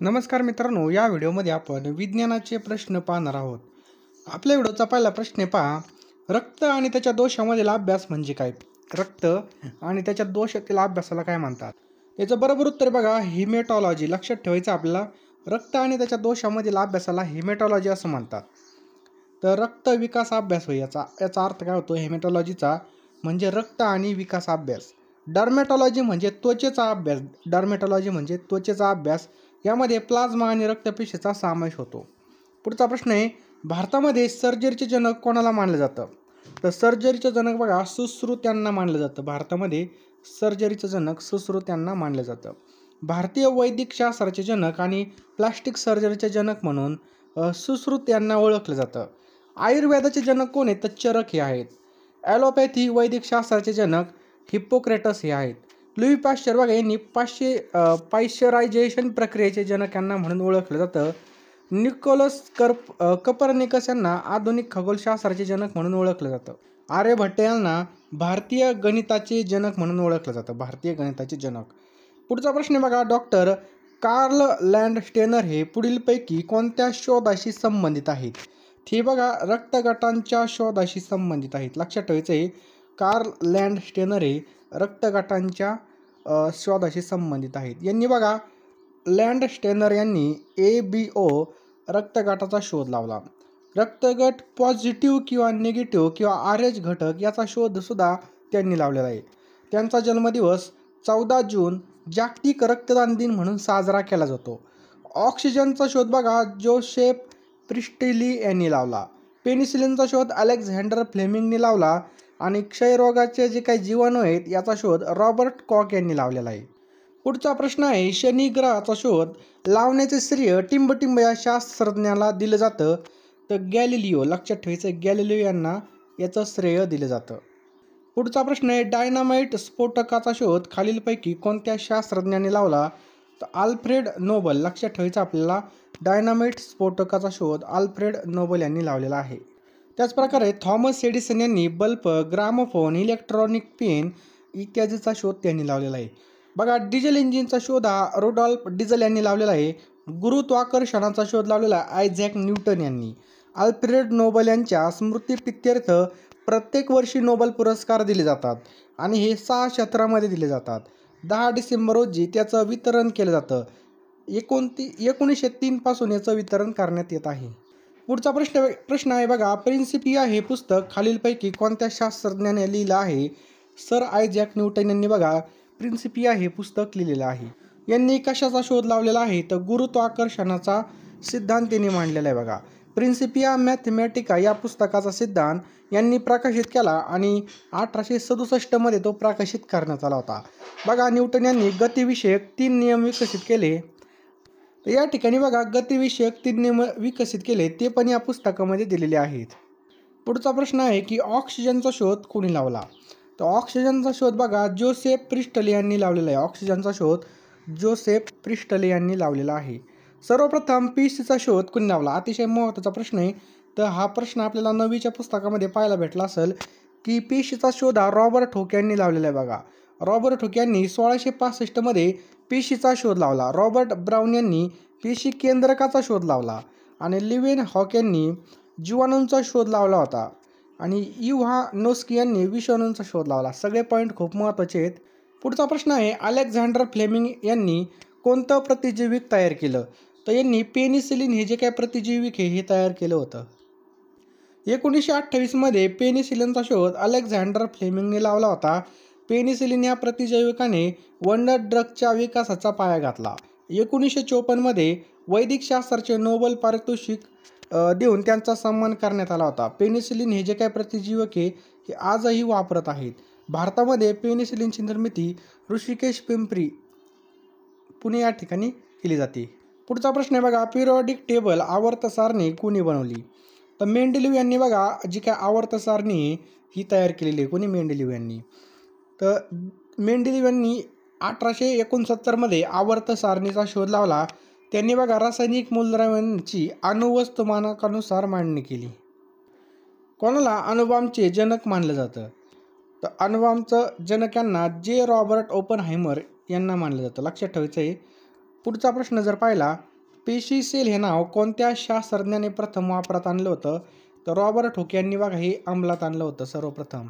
नमस्कार मित्रांनो, या व्हिडिओमध्ये आपण विज्ञानाचे प्रश्न पाहणार आहोत. आपल्या व्हिडिओचा पहिला प्रश्न पहा, रक्त आणि त्याच्या दोषामधील अभ्यास म्हणजे काय? रक्त आणि त्याच्या दोषातील अभ्यासाला काय म्हणतात? याचं बरोबर उत्तर बघा, हिमॅटॉलॉजी. लक्षात ठेवायचं आपल्याला, रक्त आणि त्याच्या दोषामधील अभ्यासाला हिमॅटॉलॉजी असं म्हणतात. तर रक्त विकास अभ्यास होय याचा अर्थ काय होतो हेमॅटॉलॉजीचा, म्हणजे रक्त आणि विकास अभ्यास. डर्मॅटॉलॉजी म्हणजे त्वचेचा अभ्यास. डर्मॅटॉलॉजी म्हणजे त्वचेचा अभ्यास. यामध्ये प्लाझ्मा आणि रक्तपेशीचा समावेश होतो. पुढचा प्रश्न आहे, भारतामध्ये सर्जरीचे जनक कोणाला मानलं जातं? तर सर्जरीचं जनक बघा, सुश्रुत्यांना मानलं जातं. भारतामध्ये सर्जरीचं जनक सुश्रुत्यांना मानलं जातं. भारतीय वैदिक शास्त्राचे जनक आणि प्लास्टिक सर्जरीचे जनक म्हणून सुश्रुत्यांना ओळखलं जातं. आयुर्वेदाचे जनक कोण आहेत? तर चरक हे आहेत. ॲलोपॅथी वैदिक शास्त्राचे जनक हिप्पोक्रेटस हे आहेत. लुई पाश्चर बघा, यांनी पाश्चरायझेशन प्रक्रियेचे जनक यांना म्हणून ओळखलं जातं. निकोलस कपर्निकस यांना आधुनिक खगोलशास्त्राचे जनक म्हणून ओळखलं जातं. आर्यभट्ट यांना भारतीय गणिताचे जनक म्हणून ओळखलं जातं. भारतीय गणिताचे जनक. पुढचा प्रश्न बघा, डॉक्टर कार्ल लँडस्टेनर हे पुढीलपैकी कोणत्या शोधाशी संबंधित आहेत? हे बघा, रक्तगटांच्या शोधाशी संबंधित आहेत. लक्षात ठेवायचं आहे, कार्ल लँडस्टेनर हे रक्तगटांच्या शोधाशी संबंधित आहेत. यांनी बघा, लँडस्टेनर यांनी ABO रक्तगटाचा शोध लावला. रक्तगट पॉझिटिव्ह किंवा निगेटिव्ह किंवा RH घटक याचा शोधसुद्धा त्यांनी लावलेला आहे. त्यांचा जन्मदिवस 14 जून जागतिक रक्तदान दिन म्हणून साजरा केला जातो. ऑक्सिजनचा शोध बघा, जोसेफ प्रिस्टली यांनी लावला. पेनिसिलिनचा शोध अलेक्झांडर फ्लेमिंगने लावला. आणि क्षयरोगाचे जे काही जीवाणू आहेत याचा शोध रॉबर्ट कॉक यांनी लावलेला आहे. पुढचा प्रश्न आहे, शनी ग्रहाचा शोध लावण्याचे श्रेय टिंबटिंब या शास्त्रज्ञाला दिलं जातं? तर गॅलिलिओ. लक्षात ठेवायचं, गॅलिलिओ यांना याचं श्रेय दिलं जातं. पुढचा प्रश्न आहे, डायनामाइट स्फोटकाचा शोध खालीलपैकी कोणत्या शास्त्रज्ञाने लावला? तर आल्फ्रेड नोबल. लक्षात ठेवायचं आपल्याला, डायनामाइट स्फोटकाचा शोध आल्फ्रेड नोबल यांनी लावलेला आहे. त्याचप्रकारे थॉमस एडिसन यांनी बल्ब, ग्रामोफोन, इलेक्ट्रॉनिक पेन इत्यादीचा शोध त्यांनी लावलेला आहे. बघा, डिझेल इंजिनचा शोध हा रुडॉल्फ डिझेल यांनी लावलेला आहे. गुरुत्वाकर्षणाचा शोध लावलेला आयझॅक न्यूटन यांनी. आल्फ्रेड नोबल यांच्या स्मृतिप्रित्यर्थ प्रत्येक वर्षी नोबल पुरस्कार दिले जातात आणि हे 6 क्षेत्रामध्ये दिले जातात. 10 डिसेंबर रोजी त्याचं वितरण केलं जातं. 1903 पासून याचं वितरण करण्यात येत आहे. पुढचा प्रश्न आहे बघा, प्रिन्सिपिया हे पुस्तक खालीलपैकी कोणत्या शास्त्रज्ञाने लिहिलं आहे? सर आयझॅक न्यूटन यांनी बघा, प्रिन्सिपिया हे पुस्तक लिहिलेलं आहे. यांनी कशाचा शोध लावलेला आहे? तर गुरुत्वाकर्षणाचा सिद्धांत त्यांनी मांडलेला आहे. बघा, प्रिन्सिपिया मॅथमॅटिका या पुस्तकाचा सिद्धांत यांनी प्रकाशित केला आणि 1867 मध्ये तो प्रकाशित करण्यात आला होता. बघा, न्यूटन यांनी गतिविषयक 3 नियम विकसित केले. तर या ठिकाणी बघा, गतिविषयक 3 नियम विकसित केले, ते पण या पुस्तकामध्ये दिलेले आहेत. पुढचा प्रश्न आहे की ऑक्सिजनचा शोध कोणी लावला? तर ऑक्सिजनचा शोध बघा, जोसेफ प्रिस्टली यांनी लावलेला आहे. ऑक्सिजनचा शोध जोसेफ प्रिस्टली यांनी लावलेला आहे. सर्वप्रथम PCचा शोध कोणी लावला? अतिशय महत्त्वाचा प्रश्न आहे. तर हा प्रश्न आपल्याला 9वीच्या पुस्तकामध्ये पाहायला भेटला असेल की PCचा शोध हा रॉबर्ट हुक यांनी लावलेला आहे. बघा, रॉबर्ट हुक यांनी 1665 मध्ये PCचा शोध लावला. रॉबर्ट ब्राउन यांनी पेशी केंद्रकाचा शोध लावला आणि लिवेन हॉक यांनी जीवाणूंचा शोध लावला होता आणि युव्हानोस्की यांनी विषाणूंचा शोध लावला. सगळे पॉईंट खूप महत्त्वाचे आहेत. पुढचा प्रश्न आहे, अलेक्झांडर फ्लेमिंग यांनी कोणतं प्रतिजैविक तयार केलं? तर यांनी पेनिसिलिन हे जे काय प्रतिजैविक आहे हे तयार केलं होतं. 1928 मध्ये पेनिसिलिनचा शोध अलेक्झांडर फ्लेमिंगने लावला होता. पेनिसिलिन या प्रतिजैविकाने वंडर ड्रगच्या विकासाचा पाया घातला. 1954 मध्ये वैदिक शास्त्राचे नोबेल पारितोषिक देऊन त्यांचा सन्मान करण्यात आला होता. पेनिसिलिन हे जे काही प्रतिजैविक आहे हे आजही वापरत आहेत. भारतामध्ये पेनिसिलिनची निर्मिती ऋषिकेश, पिंपरी, पुणे या ठिकाणी केली जाते. पुढचा प्रश्न आहे बघा, पिरियॉडिक टेबल आवर्त सारणी कोणी बनवली? तर मेंडेलिव्ह यांनी बघा, जी काय आवर्त सारणी ही तयार केलेली आहे. कोणी? मेंडेलिव्ह यांनी. तर मेंडेलिव्ह यांनी 1869 मध्ये आवर्त सारणीचा शोध लावला. त्यांनी बघा, रासायनिक मूलद्रव्यांची अणुवस्तुमानानुसार मांडणी केली. कोणाला अणुबॉम्बचे जनक मानलं जातं? तर अणुबॉम्बचं जनक यांना J. रॉबर्ट ओपनहायमर यांना मानलं जातं. लक्षात ठेवायचं आहे. पुढचा प्रश्न जर पाहिला पेशी सेल हे नाव कोणत्या शास्त्रज्ञाने प्रथम वापरात आणलं होतं? तर रॉबर्ट हुक यांनी बघा हे अंमलात आणलं होतं सर्वप्रथम.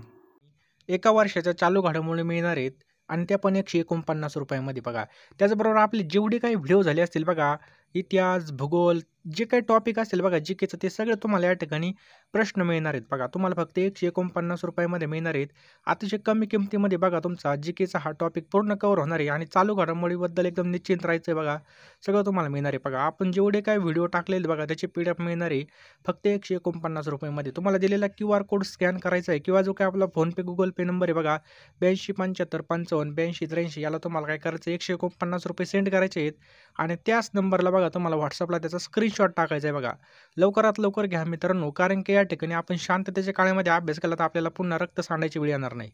एका वर्षाच्या चालू घडामोडी मिळणार आहेत आणि त्या पण 149 रुपयामध्ये बघा. त्याचबरोबर आपले जेवढे काही व्हिडिओ झाले असतील बघा, इतिहास, भूगोल जे काही टॉपिक असेल बघा जीकेचं ते सगळं तुम्हाला या ठिकाणी प्रश्न मिळणार आहेत बघा. तुम्हाला फक्त 149 रुपयामध्ये मिळणार आहेत. अतिशय कमी किमतीमध्ये बघा तुमचा जीकेचा हा टॉपिक पूर्ण कव्हर होणार आहे आणि चालू घडामोडीबद्दल एकदम निश्चिंत राहायचं आहे बघा. सगळं तुम्हाला मिळणार आहे बघा. आपण जेवढे काही व्हिडिओ टाकलेले बघा त्याचे PDF मिळणार आहे फक्त 149 रुपयामध्ये. तुम्हाला दिलेला QR कोड स्कॅन करायचा आहे किंवा जो काही आपला फोनपे, गुगल पे नंबर आहे बघा 82 75 55 82 83 याला तुम्हाला काय करायचं 149 रुपये सेंड करायचे आहेत आणि त्याच नंबरला बघा तुम्हाला WhatsAppला त्याचा स्क्रीनशॉट टाकायचा आहे बघा. लवकरात लवकर घ्या मित्रांनो, कारण की या ठिकाणी आपण शांततेच्या काळामध्ये अभ्यास केला तर आपल्याला पुन्हा रक्त सांडायची वेळ येणार नाही.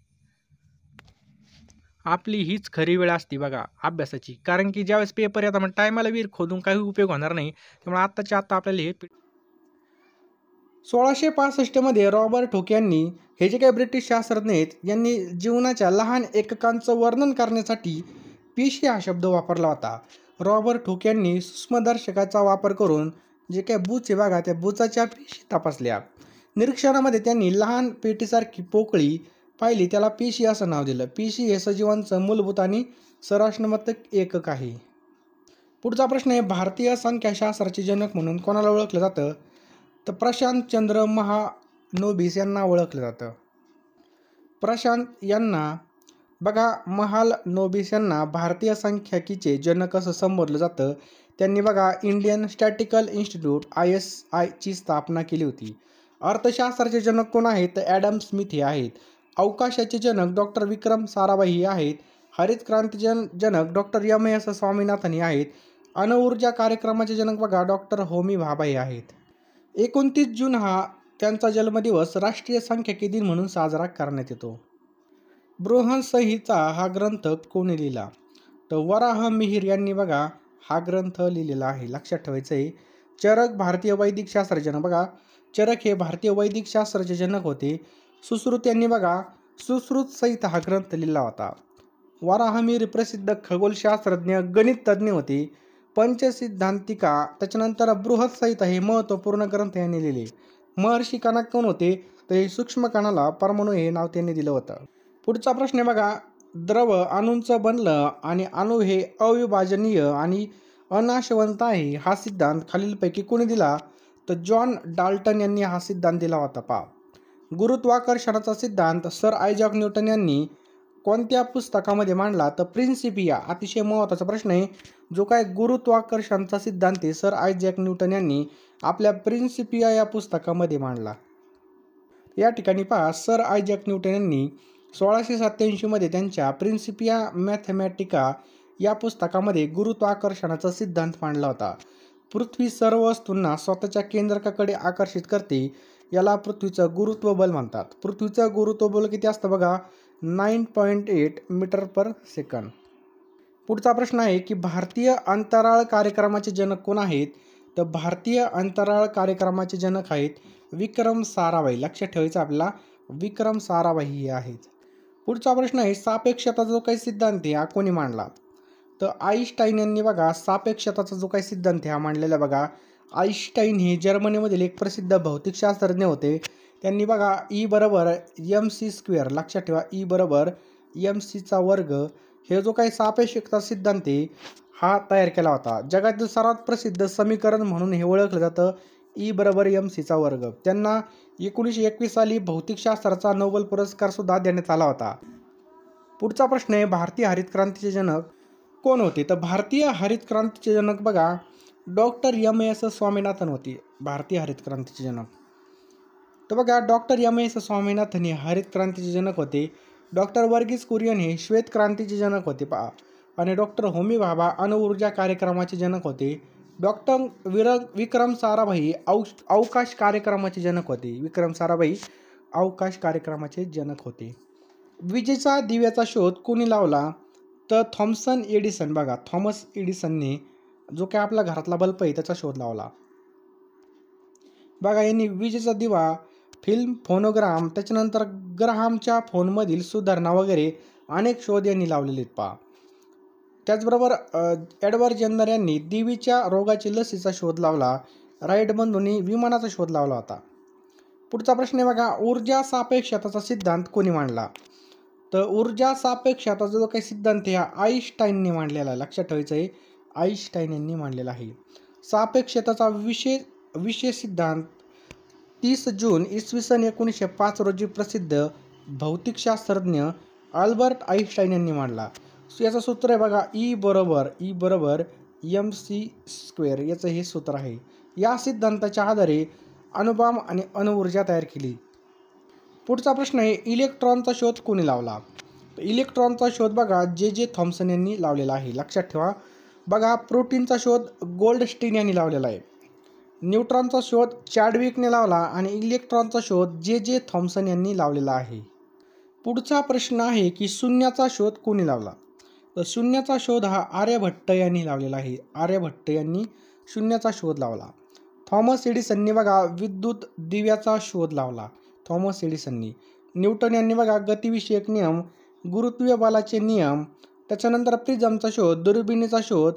आपली हीच खरी वेळ असते बघा अभ्यासाची, कारण की ज्यावेळेस पेपर येतात मग टायमाला विहीर खोदून काही उपयोग होणार नाही. त्यामुळे आत्ताच्या आत्ता आपल्याला हे 1665 मध्ये रॉबर्ट हुक यांनी हे जे काही ब्रिटिश शास्त्रज्ञ आहेत यांनी जीवनाच्या लहान एककांचं वर्णन करण्यासाठी पेशी हा शब्द वापरला होता. रॉबर्ट हुक यांनी सूक्ष्मदर्शकाचा वापर करून जे काही बुच आहे बघा त्या बुचाच्या पेशी तपासल्या. निरीक्षणामध्ये त्यांनी लहान पेटीसारखी पोकळी पाहिली, त्याला पेशी असं नाव दिलं. पेशी हे सजीवांचं मूलभूत आणि संरचनात्मक एकक आहे. पुढचा प्रश्न आहे, भारतीय संख्याशास्त्राचे जनक म्हणून कोणाला ओळखलं जातं? तर प्रशांतचंद्र महालनोबिस यांना ओळखलं जातं. प्रशांत यांना बघा महालनोबिस यांना भारतीय सांख्यिकीचे जनक असं संबोधलं जातं. त्यांनी बघा इंडियन स्टॅटिकल इन्स्टिट्यूट ISI ची स्थापना केली होती. अर्थशास्त्राचे जनक कोण आहेत? तर ॲडम स्मिथ हे आहेत. अवकाशाचे जनक डॉक्टर विक्रम साराभाई हे आहेत. हरित क्रांतीचे जनक डॉक्टर MS स्वामीनाथन हे आहेत. अणुऊर्जा कार्यक्रमाचे जनक बघा डॉक्टर होमी भाभा हे आहेत. 29 जून हा त्यांचा जन्मदिवस राष्ट्रीय सांख्यिकी दिन म्हणून साजरा करण्यात येतो. बृहन्संहिता हा ग्रंथ कोणी लिहिला? तर वराह मिहिर यांनी बघा हा ग्रंथ लिहिलेला आहे. लक्षात ठेवायचं आहे. चरक भारतीय वैदिक शास्त्राचे जनक बघा, चरक हे भारतीय वैदिक शास्त्राचे जनक होते. सुश्रुत यांनी बघा सुश्रुत संहिता हा ग्रंथ लिहिला होता. वराहमिहिर प्रसिद्ध खगोलशास्त्रज्ञ गणित तज्ज्ञ होते. पंचसिद्धांतिका त्याच्यानंतर बृहत्संहिता हे महत्त्वपूर्ण ग्रंथ यांनी लिहिले. महर्षी कणक कोण होते? तर हे सूक्ष्म कणाला परमाणू हे नाव त्यांनी दिलं होतं. पुढचा प्रश्न आहे बघा, द्रव अणूंचं बनलं आणि अणू हे अविभाजनीय आणि अनाशवंत आहे हा सिद्धांत खालीलपैकी कोणी दिला? तर जॉन डाल्टन यांनी हा सिद्धांत दिला होता. पहा, गुरुत्वाकर्षणाचा सिद्धांत सर आयझॅक न्यूटन यांनी कोणत्या पुस्तकामध्ये मांडला? तर प्रिन्सिपिया. अतिशय महत्त्वाचा प्रश्न आहे. जो काय गुरुत्वाकर्षणाचा सिद्धांत आहे सर आयझॅक न्यूटन यांनी आपल्या प्रिन्सिपिया या पुस्तकामध्ये मांडला. या ठिकाणी पहा, सर आयझॅक न्यूटन यांनी 1687 मध्ये त्यांच्या प्रिन्सिपिया मॅथमॅटिका या पुस्तकामध्ये गुरुत्वाकर्षणाचा सिद्धांत मांडला होता. पृथ्वी सर्व वस्तूंना स्वतःच्या केंद्रकाकडे आकर्षित करते, याला पृथ्वीचं गुरुत्व बल म्हणतात. पृथ्वीचं गुरुत्व बल किती असतं बघा? 9.8 मीटर पर सेकंद. पुढचा प्रश्न आहे की भारतीय अंतराळ कार्यक्रमाचे जनक कोण आहेत? तर भारतीय अंतराळ कार्यक्रमाचे जनक आहेत विक्रम साराभाई. लक्षात ठेवायचं आपल्याला, विक्रम साराभाई हे आहेत. पुढचा प्रश्न आहे, सापेक्षताचा जो काही सिद्धांत आहे हा कोणी मांडला? तर आईन्स्टाईन यांनी बघा सापेक्षताचा जो काही सिद्धांत आहे हा मांडलेला बघा. आईन्स्टाईन हे जर्मनीमधील एक प्रसिद्ध भौतिकशास्त्रज्ञ होते. त्यांनी बघा E बरोबर mc², लक्षात ठेवा E बरोबर mc² हे जो काही सापेक्षता सिद्धांत आहे हा तयार केला होता. जगातील सर्वात प्रसिद्ध समीकरण म्हणून हे ओळखलं जातं E बरोबर mc². त्यांना 1921 साली भौतिकशास्त्राचा नोबेल पुरस्कार सुद्धा देण्यात आला होता. पुढचा प्रश्न आहे, भारतीय हरित क्रांतीचे जनक कोण होते? तर भारतीय हरित क्रांतीचे जनक बघा डॉक्टर MS स्वामीनाथन होते. भारतीय हरित क्रांतीचे जनक तर बघा डॉक्टर MS स्वामीनाथन हे हरित क्रांतीचे जनक होते. डॉक्टर वर्गीस कुरियन हे श्वेत क्रांतीचे जनक होते पहा. आणि डॉक्टर होमी भाभा अणुऊर्जा कार्यक्रमाचे जनक होते. डॉक्टर विक्रम साराभाई अवकाश कार्यक्रमाचे जनक होते. विक्रम साराभाई अवकाश कार्यक्रमाचे जनक होते. विजेचा दिव्याचा शोध कोणी लावला? तर थॉमसन एडिसन. बघा थॉमस एडिसनने जो काय आपला घरातला बल्ब आहे त्याचा शोध लावला. बघा यांनी विजेचा दिवा, फिल्म, फोनोग्राम, त्याच्यानंतर ग्राहामच्या फोनमधील सुधारणा वगैरे अनेक शोध यांनी लावलेले आहेत पहा. त्याचबरोबर एडवर्ड जेन्नर यांनी देवीच्या रोगाची लसीचा शोध लावला. राईट बंधूंनी विमानाचा शोध लावला होता. पुढचा प्रश्न आहे बघा, ऊर्जा सापेक्षताचा सिद्धांत कोणी मांडला? तर ऊर्जा सापेक्षताचा जो काही सिद्धांत आहे हा आईन्स्टाईनने मांडलेला आहे. लक्षात ठेवायचं आहे, आईन्स्टाईन यांनी मांडलेला आहे. सापेक्षताचा विशेष सिद्धांत 30 जून इसवी सन 1905 रोजी प्रसिद्ध भौतिकशास्त्रज्ञ अल्बर्ट आईन्स्टाईन यांनी मांडला. याचं सूत्र आहे बघा, ई बरोबर mc², याचं हे सूत्र आहे. या सिद्धांताच्या आधारे अणुबॉम्ब आणि अणुऊर्जा तयार केली. पुढचा प्रश्न आहे, इलेक्ट्रॉनचा शोध कोणी लावला? तर इलेक्ट्रॉनचा शोध बघा जे थॉम्सन यांनी लावलेला आहे. लक्षात ठेवा बघा, प्रोटीनचा शोध गोल्डस्टीन यांनी लावलेला आहे. न्यूट्रॉनचा शोध चॅडविकने लावला आणि इलेक्ट्रॉनचा शोध जे थॉम्सन यांनी लावलेला आहे. पुढचा प्रश्न आहे की शून्याचा शोध कोणी लावला? तर शून्याचा शोध हा आर्यभट्ट यांनी लावलेला आहे. आर्यभट्ट यांनी शून्याचा शोध लावला. थॉमस एडिसननी बघा विद्युत दिव्याचा शोध लावला. थॉमस एडिसननी. न्यूटन यांनी बघा गतिविषयक नियम, गुरुत्वीय बलाचे नियम, त्याच्यानंतर प्रिझमचा शोध, दुर्बिणीचा शोध,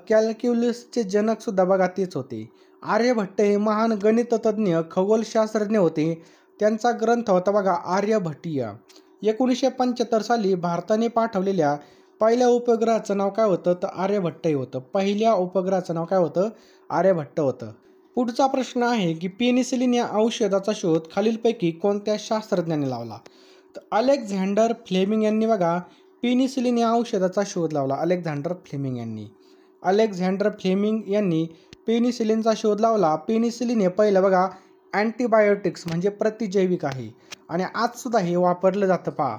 कॅल्क्युलसचे जनकसुद्धा बघा तेच होते. आर्यभट्ट हे महान गणिततज्ञ खगोलशास्त्रज्ञ होते. त्यांचा ग्रंथ होता बघा आर्यभट्टीय. 1975 साली भारताने पाठवलेल्या पहिल्या उपग्रहाचं नाव काय होतं? तर आर्यभट्ट हे होतं. पहिल्या उपग्रहाचं नाव काय होतं? आर्यभट्ट होतं. पुढचा प्रश्न आहे की पेनिसिलिन या औषधाचा शोध खालीलपैकी कोणत्या शास्त्रज्ञाने लावला? तर अलेक्झांडर फ्लेमिंग यांनी बघा पेनिसिलिन या औषधाचा शोध लावला. अलेक्झांडर फ्लेमिंग यांनी पेनिसिलिनचा शोध लावला. पेनिसिलिन हे पहिलं बघा अँटीबायोटिक्स म्हणजे प्रतिजैविक आहे आणि आजसुद्धा हे वापरलं जातं. पहा,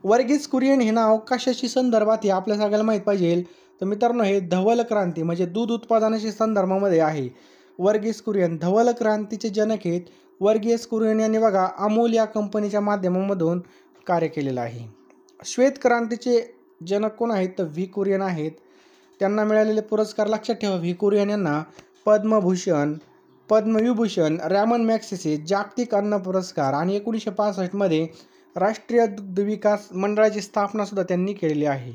वर्गीस कुरियन हे नाव कशाशी संदर्भात हे आपल्या सगळ्याला माहीत पाहिजे. तर मित्रांनो, हे धवल क्रांती म्हणजे दूध उत्पादनाशी संदर्भामध्ये आहे. वर्गीस कुरियन धवल क्रांतीचे जनक आहेत. वर्गीस कुरियन यांनी बघा अमूल या कंपनीच्या माध्यमामधून कार्य केलेलं आहे. श्वेत क्रांतीचे जनक कोण आहेत? तर व्ही कुरियन आहेत. त्यांना मिळालेले पुरस्कार लक्षात ठेवा. व्ही कुरियन यांना पद्मभूषण, पद्मविभूषण, रॅमन मॅग्सेसे जागतिक अन्न पुरस्कार आणि 1965 राष्ट्रीय दुग्ध विकास मंडळाची स्थापना सुद्धा त्यांनी केलेली आहे.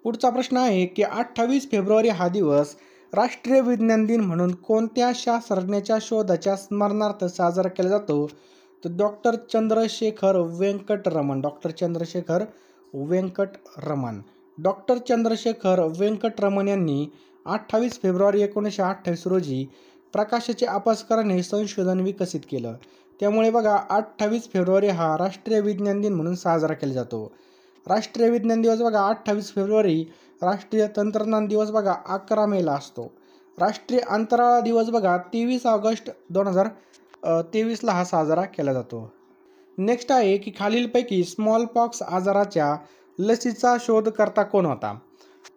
पुढचा प्रश्न आहे की 28 फेब्रुवारी हा दिवस राष्ट्रीय विज्ञान दिन म्हणून कोणत्या शास्त्रज्ञाच्या शोधाच्या स्मरणार्थ साजरा केला जातो? तर डॉक्टर चंद्रशेखर वेंकटरमण. डॉक्टर चंद्रशेखर वेंकटरमण यांनी 28 फेब्रुवारी 1928 रोजी प्रकाशाचे अभ्यासकाराने संशोधन विकसित केलं. त्यामुळे बघा 28 फेब्रुवारी हा राष्ट्रीय विज्ञान दिन म्हणून साजरा केला जातो. राष्ट्रीय विज्ञान दिवस बघा 28 फेब्रुवारी. राष्ट्रीय तंत्रज्ञान दिवस बघा 11 मेला असतो. राष्ट्रीय अंतराळ दिवस बघा 23 ऑगस्ट 2023ला हा साजरा केला जातो. नेक्स्ट आहे की खालीलपैकी स्मॉल पॉक्स आजाराच्या लसीचा शोधकर्ता कोण होता?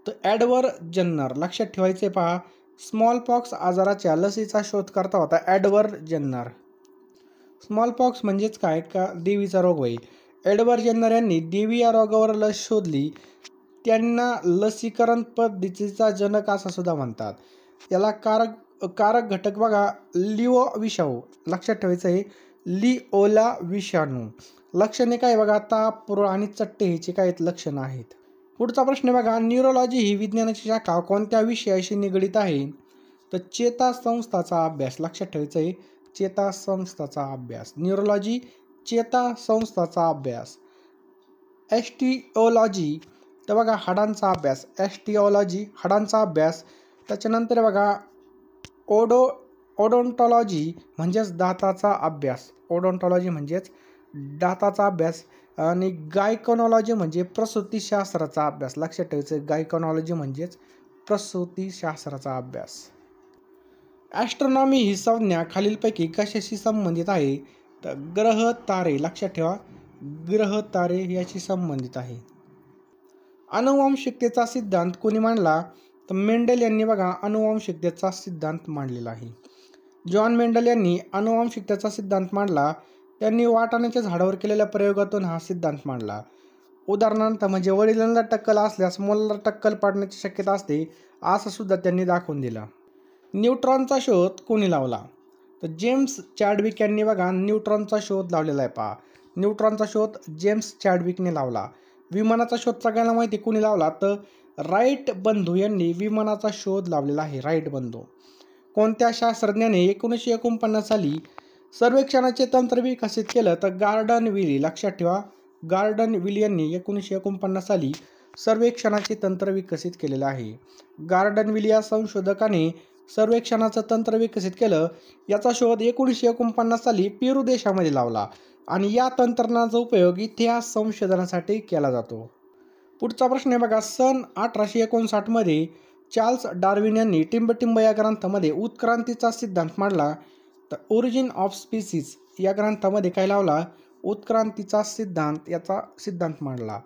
तर एडवर्ड जेन्नर. लक्षात ठेवायचे पहा, स्मॉल पॉक्स आजाराच्या लसीचा शोधकर्ता होता एडवर्ड जेन्नर. स्मॉल पॉक्स म्हणजेच काय? का देवीचा रोग होय. एडवर्ड जेन्नर यांनी देवी या रोगावर लस शोधली. त्यांना लसीकरण पद्धतीचा जनक असं सुद्धा म्हणतात. याला कारक घटक बघा लिओ विषाणू. लक्षात ठेवायचं आहे, लिओला विषाणू. लक्षणे काय बघा ताप, पुरळ आणि चट्टे ह्याची काय लक्षणं आहेत. पुढचा प्रश्न बघा, न्यूरोलॉजी ही विज्ञानाची शाखा कोणत्या विषयाशी निगडीत आहे? तर चेतासंस्थाचा अभ्यास. लक्षात ठेवायचं आहे, चेतासंस्थाचा अभ्यास. न्यूरोलॉजी चेतासंस्थाचा अभ्यास. एस्टिओलॉजी तर बघा हाडांचा अभ्यास. एस्टिओलॉजी हाडांचा अभ्यास. त्याच्यानंतर बघा ओडोंटॉलॉजी म्हणजेच दाताचा अभ्यास. ओडोंटॉलॉजी म्हणजेच दाताचा अभ्यास. आणि गायकोनॉलॉजी म्हणजे प्रसूतीशास्त्राचा अभ्यास. लक्षात ठेवायचं, गायकोनॉलॉजी म्हणजेच प्रसूतीशास्त्राचा अभ्यास. ॲस्ट्रॉनॉमी ही संज्ञा खालीलपैकी कशाशी संबंधित आहे? तर ग्रह तारे. लक्षात ठेवा, ग्रह तारे याशी संबंधित आहे. अनुवांशिकतेचा सिद्धांत कोणी मांडला? तर मेंडल यांनी बघा अनुवांशिकतेचा सिद्धांत मांडलेला आहे. जॉन मेंडल यांनी अनुवांशिकतेचा सिद्धांत मांडला. त्यांनी वाटाण्याच्या झाडावर केलेल्या प्रयोगातून हा सिद्धांत मांडला. उदाहरणार्थ म्हणजे वडिलांना टक्कल असल्यास मुलाला टक्कल पाडण्याची शक्यता असते असं सुद्धा त्यांनी दाखवून दिलं. न्यूट्रॉनचा शोध कोणी लावला? तर जेम्स चॅडविक यांनी बघा न्यूट्रॉनचा शोध लावलेला आहे. पहा, न्यूट्रॉनचा शोध जेम्स चॅडविकने लावला. विमानाचा शोध सगळ्यांना माहिती कोणी लावला? तर राईट बंधू यांनी विमानाचा शोध लावलेला आहे. राईट बंधू. कोणत्या शास्त्रज्ञाने 1949 साली सर्वेक्षणाचे तंत्र विकसित केलं? तर गॉर्डन विली. लक्षात ठेवा, गॉर्डन विली यांनी 1949 साली सर्वेक्षणाचे तंत्र विकसित केलेलं आहे. गॉर्डन विली या संशोधकाने सर्वेक्षणाचं तंत्र विकसित केलं. याचा शोध 1949 साली पेरू देशामध्ये लावला आणि या तंत्रज्ञानाचा उपयोग इतिहास संशोधनासाठी केला जातो. पुढचा प्रश्न आहे बघा. सन 1859 मध्ये चार्ल्स डार्विन यांनी टिंबटिंब या ग्रंथामध्ये उत्क्रांतीचा सिद्धांत मांडला. तर ओरिजिन ऑफ स्पीसीज या ग्रंथामध्ये काय लावला? उत्क्रांतीचा सिद्धांत याचा सिद्धांत मांडला.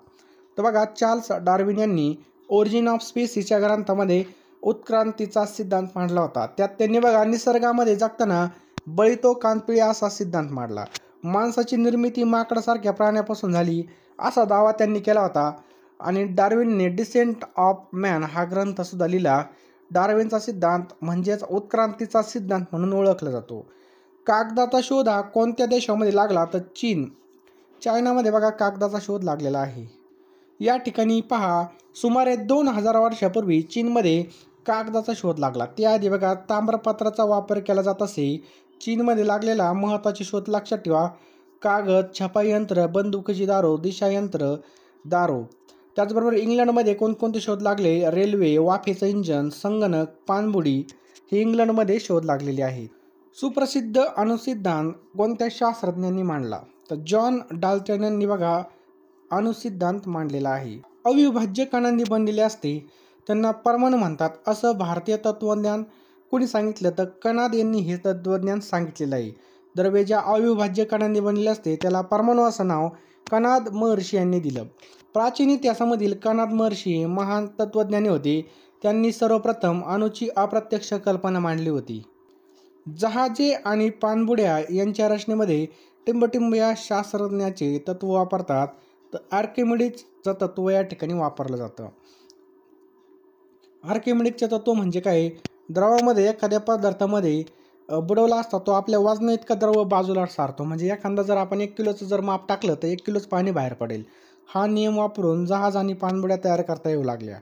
तर बघा, चार्ल्स डार्विन यांनी ओरिजिन ऑफ स्पीसीज या ग्रंथामध्ये उत्क्रांतीचा सिद्धांत मांडला होता. त्यात त्यांनी बघा निसर्गामध्ये जगताना बळीतो कानपिळे असा सिद्धांत मांडला. माणसाची निर्मिती माकडासारख्या प्राण्यापासून झाली असा दावा त्यांनी केला होता. आणि डार्विनने डिसेंट ऑफ मॅन हा ग्रंथ सुद्धा लिहिला. डार्विनचा सिद्धांत म्हणजेच उत्क्रांतीचा सिद्धांत म्हणून ओळखला जातो. कागदाचा शोध हा कोणत्या देशामध्ये लागला? तर चीन. चायनामध्ये बघा कागदाचा शोध लागलेला आहे. या ठिकाणी पहा, सुमारे 2000 वर्षापूर्वी चीनमध्ये कागदाचा शोध लागला. त्याआधी बघा ताम्रपत्राचा वापर केला जात असे. चीनमध्ये लागलेला महत्त्वाचे शोध लक्षात ठेवा. कागद, छपाई यंत्र, बंदुकीची दारू, दिशायंत्र, दारू. त्याचबरोबर इंग्लंडमध्ये कोणकोणते शोध लागले? रेल्वे, वाफेचं इंजन, संगणक, पाणबुडी हे इंग्लंडमध्ये शोध लागलेले आहेत. सुप्रसिद्ध अणुसिद्धांत कोणत्या शास्त्रज्ञांनी मांडला? तर जॉन डाल्टन यांनी बघा अणुसिद्धांत मांडलेला आहे. अविभाज्य कणांनी बनलेले असते त्यांना परमाणु म्हणतात असं भारतीय तत्त्वज्ञान कोणी सांगितलं? तर कणाद यांनी हे तत्त्वज्ञान सांगितलेलं आहे. द्रव्य ज्या अविभाज्य कणांनी बनलेले असते त्याला परमाणु असं नाव कणाद महर्षी यांनी दिलं. प्राचीन इतिहासामधील कणाद महर्षी हे महान तत्त्वज्ञानी होते. त्यांनी सर्वप्रथम अणूची अप्रत्यक्ष कल्पना मांडली होती. जहाजे आणि पाणबुड्या यांच्या रचनेमध्ये टिंबटिंब या शास्त्रज्ञाचे तत्त्व वापरतात. तर आर्किमिडीजचं तत्त्व या ठिकाणी वापरलं जातं. आर्किमिडीजचे तत्त्व म्हणजे काय? द्रवामध्ये एखाद्या पदार्थामध्ये बुडवला असता तो आपल्या वजना इतका द्रव बाजूला सारतो. म्हणजे एखादा जर आपण 1 किलोचं जर माप टाकलं तर 1 किलोच पाणी बाहेर पडेल. हा नियम वापरून जहाज आणि पाणबुड्या तयार करता येऊ लागल्या.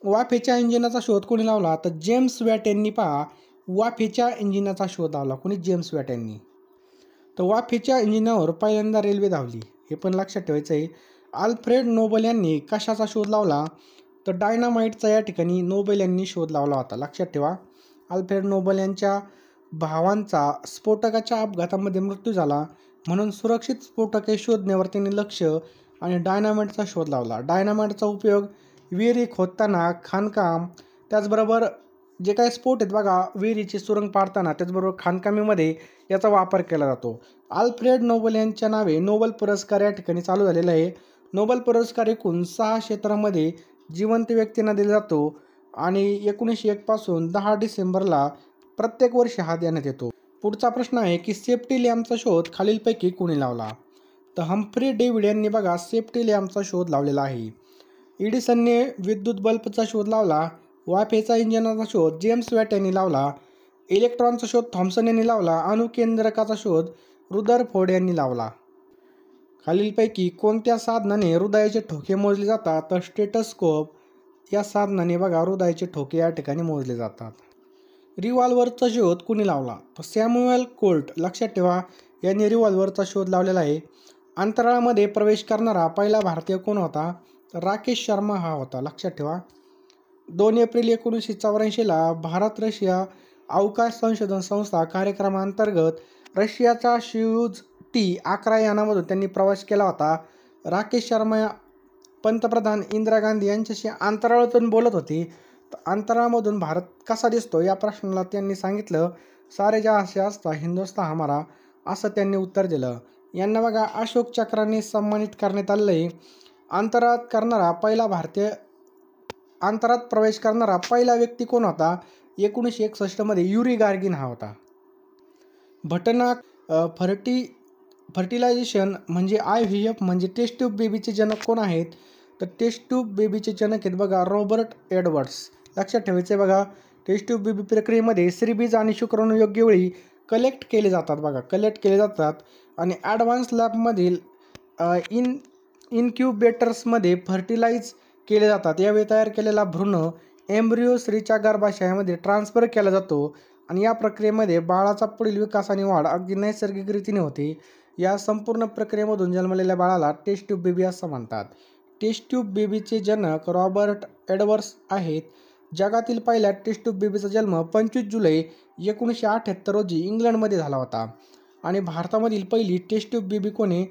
वाफेच्या इंजिनाचा शोध कोणी लावला? तर जेम्स वॅट यांनी पहा वाफेच्या इंजिनाचा शोध लावला. कोणी? जेम्स वॅट यांनी. तर वाफेच्या इंजिनावर पहिल्यांदा रेल्वे धावली हे पण लक्षात ठेवायचं आहे. अल्फ्रेड नोबल यांनी कशाचा शोध लावला? तर डायनामाइटचा या ठिकाणी नोबेल यांनी शोध लावला होता. लक्षात ठेवा, अल्फ्रेड नोबल यांच्या भावांचा स्फोटकाच्या अपघातामध्ये मृत्यू झाला म्हणून सुरक्षित स्फोटके शोधण्यावर त्यांनी लक्ष आणि डायनामाइटचा शोध लावला. डायनामाइटचा उपयोग विहिरी खोदताना, खाणकाम, त्याचबरोबर जे काही स्फोट आहेत बघा विहिरीची सुरंग पाडताना, त्याचबरोबर खाणकामीमध्ये याचा वापर केला जातो. अल्फ्रेड नोबल यांच्या नावे नोबल पुरस्कार या ठिकाणी चालू झालेला आहे. नोबल पुरस्कार एकूण 6 क्षेत्रामध्ये जिवंत व्यक्तींना दिला जातो आणि 1901 पासून 10 डिसेंबरला प्रत्येक वर्षी हा देण्यात येतो. पुढचा प्रश्न आहे की सेफ्टी लॅम्पचा शोध खालीलपैकी कोणी लावला? तर हम्फ्री डेव्हिड यांनी बघा सेफ्टी लॅम्पचा शोध लावलेला आहे. एडिसनने विद्युत बल्बचा शोध लावला. वाफेचा इंजिनाचा शोध जेम्स वॅट यांनी लावला. इलेक्ट्रॉनचा शोध थॉम्सन यांनी लावला. अणुकेंद्रकाचा शोध रुदरफोर्ड यांनी लावला. खालीलपैकी कोणत्या साधनाने हृदयाचे ठोके मोजले जातात? तर स्टेटोस्कोप या साधनाने बघा हृदयाचे ठोके या ठिकाणी मोजले जातात. रिव्हॉल्व्हरचा शोध कुणी लावला? तर सॅम्युएल कोल्ट. लक्षात ठेवा, यांनी रिव्हॉल्व्हरचा शोध लावलेला आहे. अंतराळामध्ये प्रवेश करणारा पहिला भारतीय कोण होता? तर राकेश शर्मा हा होता. लक्षात ठेवा. 2 एप्रिल 1984ला भारत रशिया अवकाश संशोधन संस्था कार्यक्रमाअंतर्गत रशियाच्या सोयुझ T-11 यानामधून त्यांनी प्रवास केला होता. राकेश शर्मा पंतप्रधान इंदिरा गांधी यांच्याशी अंतराळातून बोलत होते. अंतराळामधून भारत कसा दिसतो या प्रश्नाला त्यांनी सांगितलं सारे जहां से अच्छा हिंदुस्तान हमारा असं त्यांनी उत्तर दिलं. यांना बघा अशोक चक्राने सन्मानित करण्यात आलेलं आहे. अंतरात प्रवेश करणारा पहिला व्यक्ती कोण होता? 1961 मध्ये युरी गार्गिन हा होता. भटनाक फर्टिलायझेशन म्हणजे IVF म्हणजे टेस्ट ट्यूब बेबीचे जनक कोण आहेत? तर टेस्ट ट्यूब बेबीचे जनक आहेत बघा रॉबर्ट एडवर्ड्स. लक्षात ठेवायचे बघा टेस्ट ट्यूब बेबी प्रक्रियेमध्ये श्रीबीज आणि शुक्राणू योग्य वेळी कलेक्ट केले जातात आणि ॲडव्हान्स लॅबमधील इन्क्युबेटर्समध्ये फर्टिलाइज केले जातात. यावेळी तयार केलेला भ्रूण एम्ब्रियो स्त्रीच्या गर्भाशयामध्ये ट्रान्सफर केला जातो आणि या प्रक्रियेमध्ये बाळाचा पुढील विकास आणि वाढ अगदी नैसर्गिक रीतीने होते. या संपूर्ण प्रक्रियेमधून जन्मलेल्या बाळाला टेस्ट ट्यूब बेबी असं म्हणतात. टेस्ट ट्यूब बेबीचे जनक रॉबर्ट एडवर्ड्स आहेत. जगातील पहिल्या टेस्ट ट्यूब बेबीचा जन्म 25 जुलै 1978 रोजी इंग्लंडमध्ये झाला होता. आणि भारतामधील पहिली टेस्ट ट्यूब बेबी कोण आहे?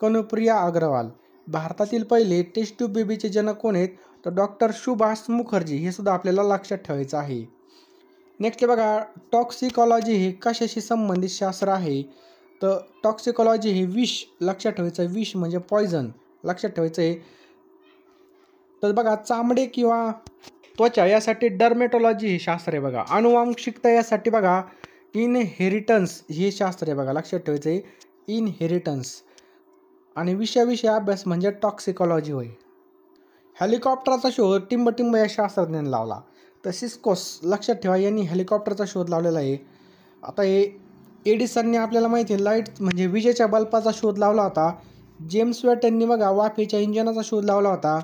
कनुप्रिया अग्रवाल. भारतातील पहिले टेस्ट ट्यूब बेबीचे जनक कोण आहेत? तर डॉक्टर सुभाष मुखर्जी. हे सुद्धा आपल्याला लक्षात ठेवायचं आहे. नेक्स्ट बघा, टॉक्सिकॉलॉजी हे कशाशी संबंधित शास्त्र आहे? तर टॉक्सिकॉलॉजी हे विष, लक्षात ठेवायचं आहे. विष म्हणजे पॉयझन, लक्षात ठेवायचं आहे. तर बघा, चामडे किंवा त्वचा यासाठी डर्मेटॉलॉजी हे शास्त्र आहे बघा. अनुवांशिकता यासाठी बघा इनहेरिटन्स हे शास्त्र आहे बघा, लक्षात ठेवायचं आहे. इनहेरिटन्स. आणि विषयाविषयी अभ्यास म्हणजे टॉक्सिकॉलॉजी होय. हेलिकॉप्टरचा शोध टिंबटिंब या शास्त्रज्ञाने लावला. तर सिस्कोस, लक्षात ठेवा, यांनी हेलिकॉप्टरचा शोध लावलेला आहे. आता हे एडिसनने आपल्याला माहिती आहे लाईट म्हणजे विजेच्या बल्बाचा शोध लावला होता. जेम्स वेट यांनी बघा वाफेच्या इंजिनाचा शोध लावला होता.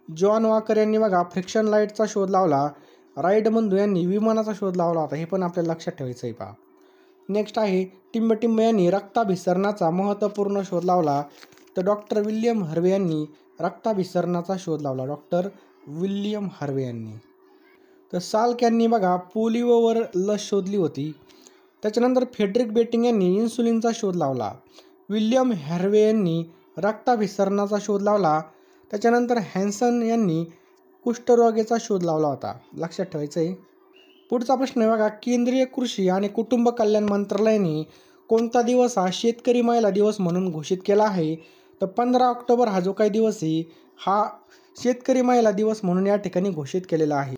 जॉन वॉकर यांनी बघा फ्रिक्शन लाईटचा शोध लावला. राईड बंधू यांनी विमानाचा शोध लावला होता. हे पण आपल्याला लक्षात ठेवायचं आहे पहा. नेक्स्ट आहे टिंबटिंब यांनी रक्ताभिसरणाचा महत्त्वपूर्ण शोध लावला. तर डॉक्टर विल्यम हार्वे यांनी रक्ताभिसरणाचा शोध लावला. डॉक्टर विल्यम हार्वे यांनी. तर साल्क यांनी बघा पोलिओवर लस शोधली होती. त्याच्यानंतर फ्रेडरिक बेटिंग यांनी इन्सुलिनचा शोध लावला. विल्यम हार्वे यांनी रक्ताभिसरणाचा शोध लावला. त्याच्यानंतर हॅन्सन यांनी कुष्ठरोगाचा शोध लावला होता. लक्षात ठेवायचं आहे. पुढचा प्रश्न आहे बघा, केंद्रीय कृषी आणि कुटुंब कल्याण मंत्रालयाने कोणता दिवस हा शेतकरी महिला दिवस म्हणून घोषित केला आहे? तर 15 ऑक्टोबर हा जो काही दिवस आहे हा शेतकरी महिला दिवस म्हणून या ठिकाणी घोषित केलेला आहे.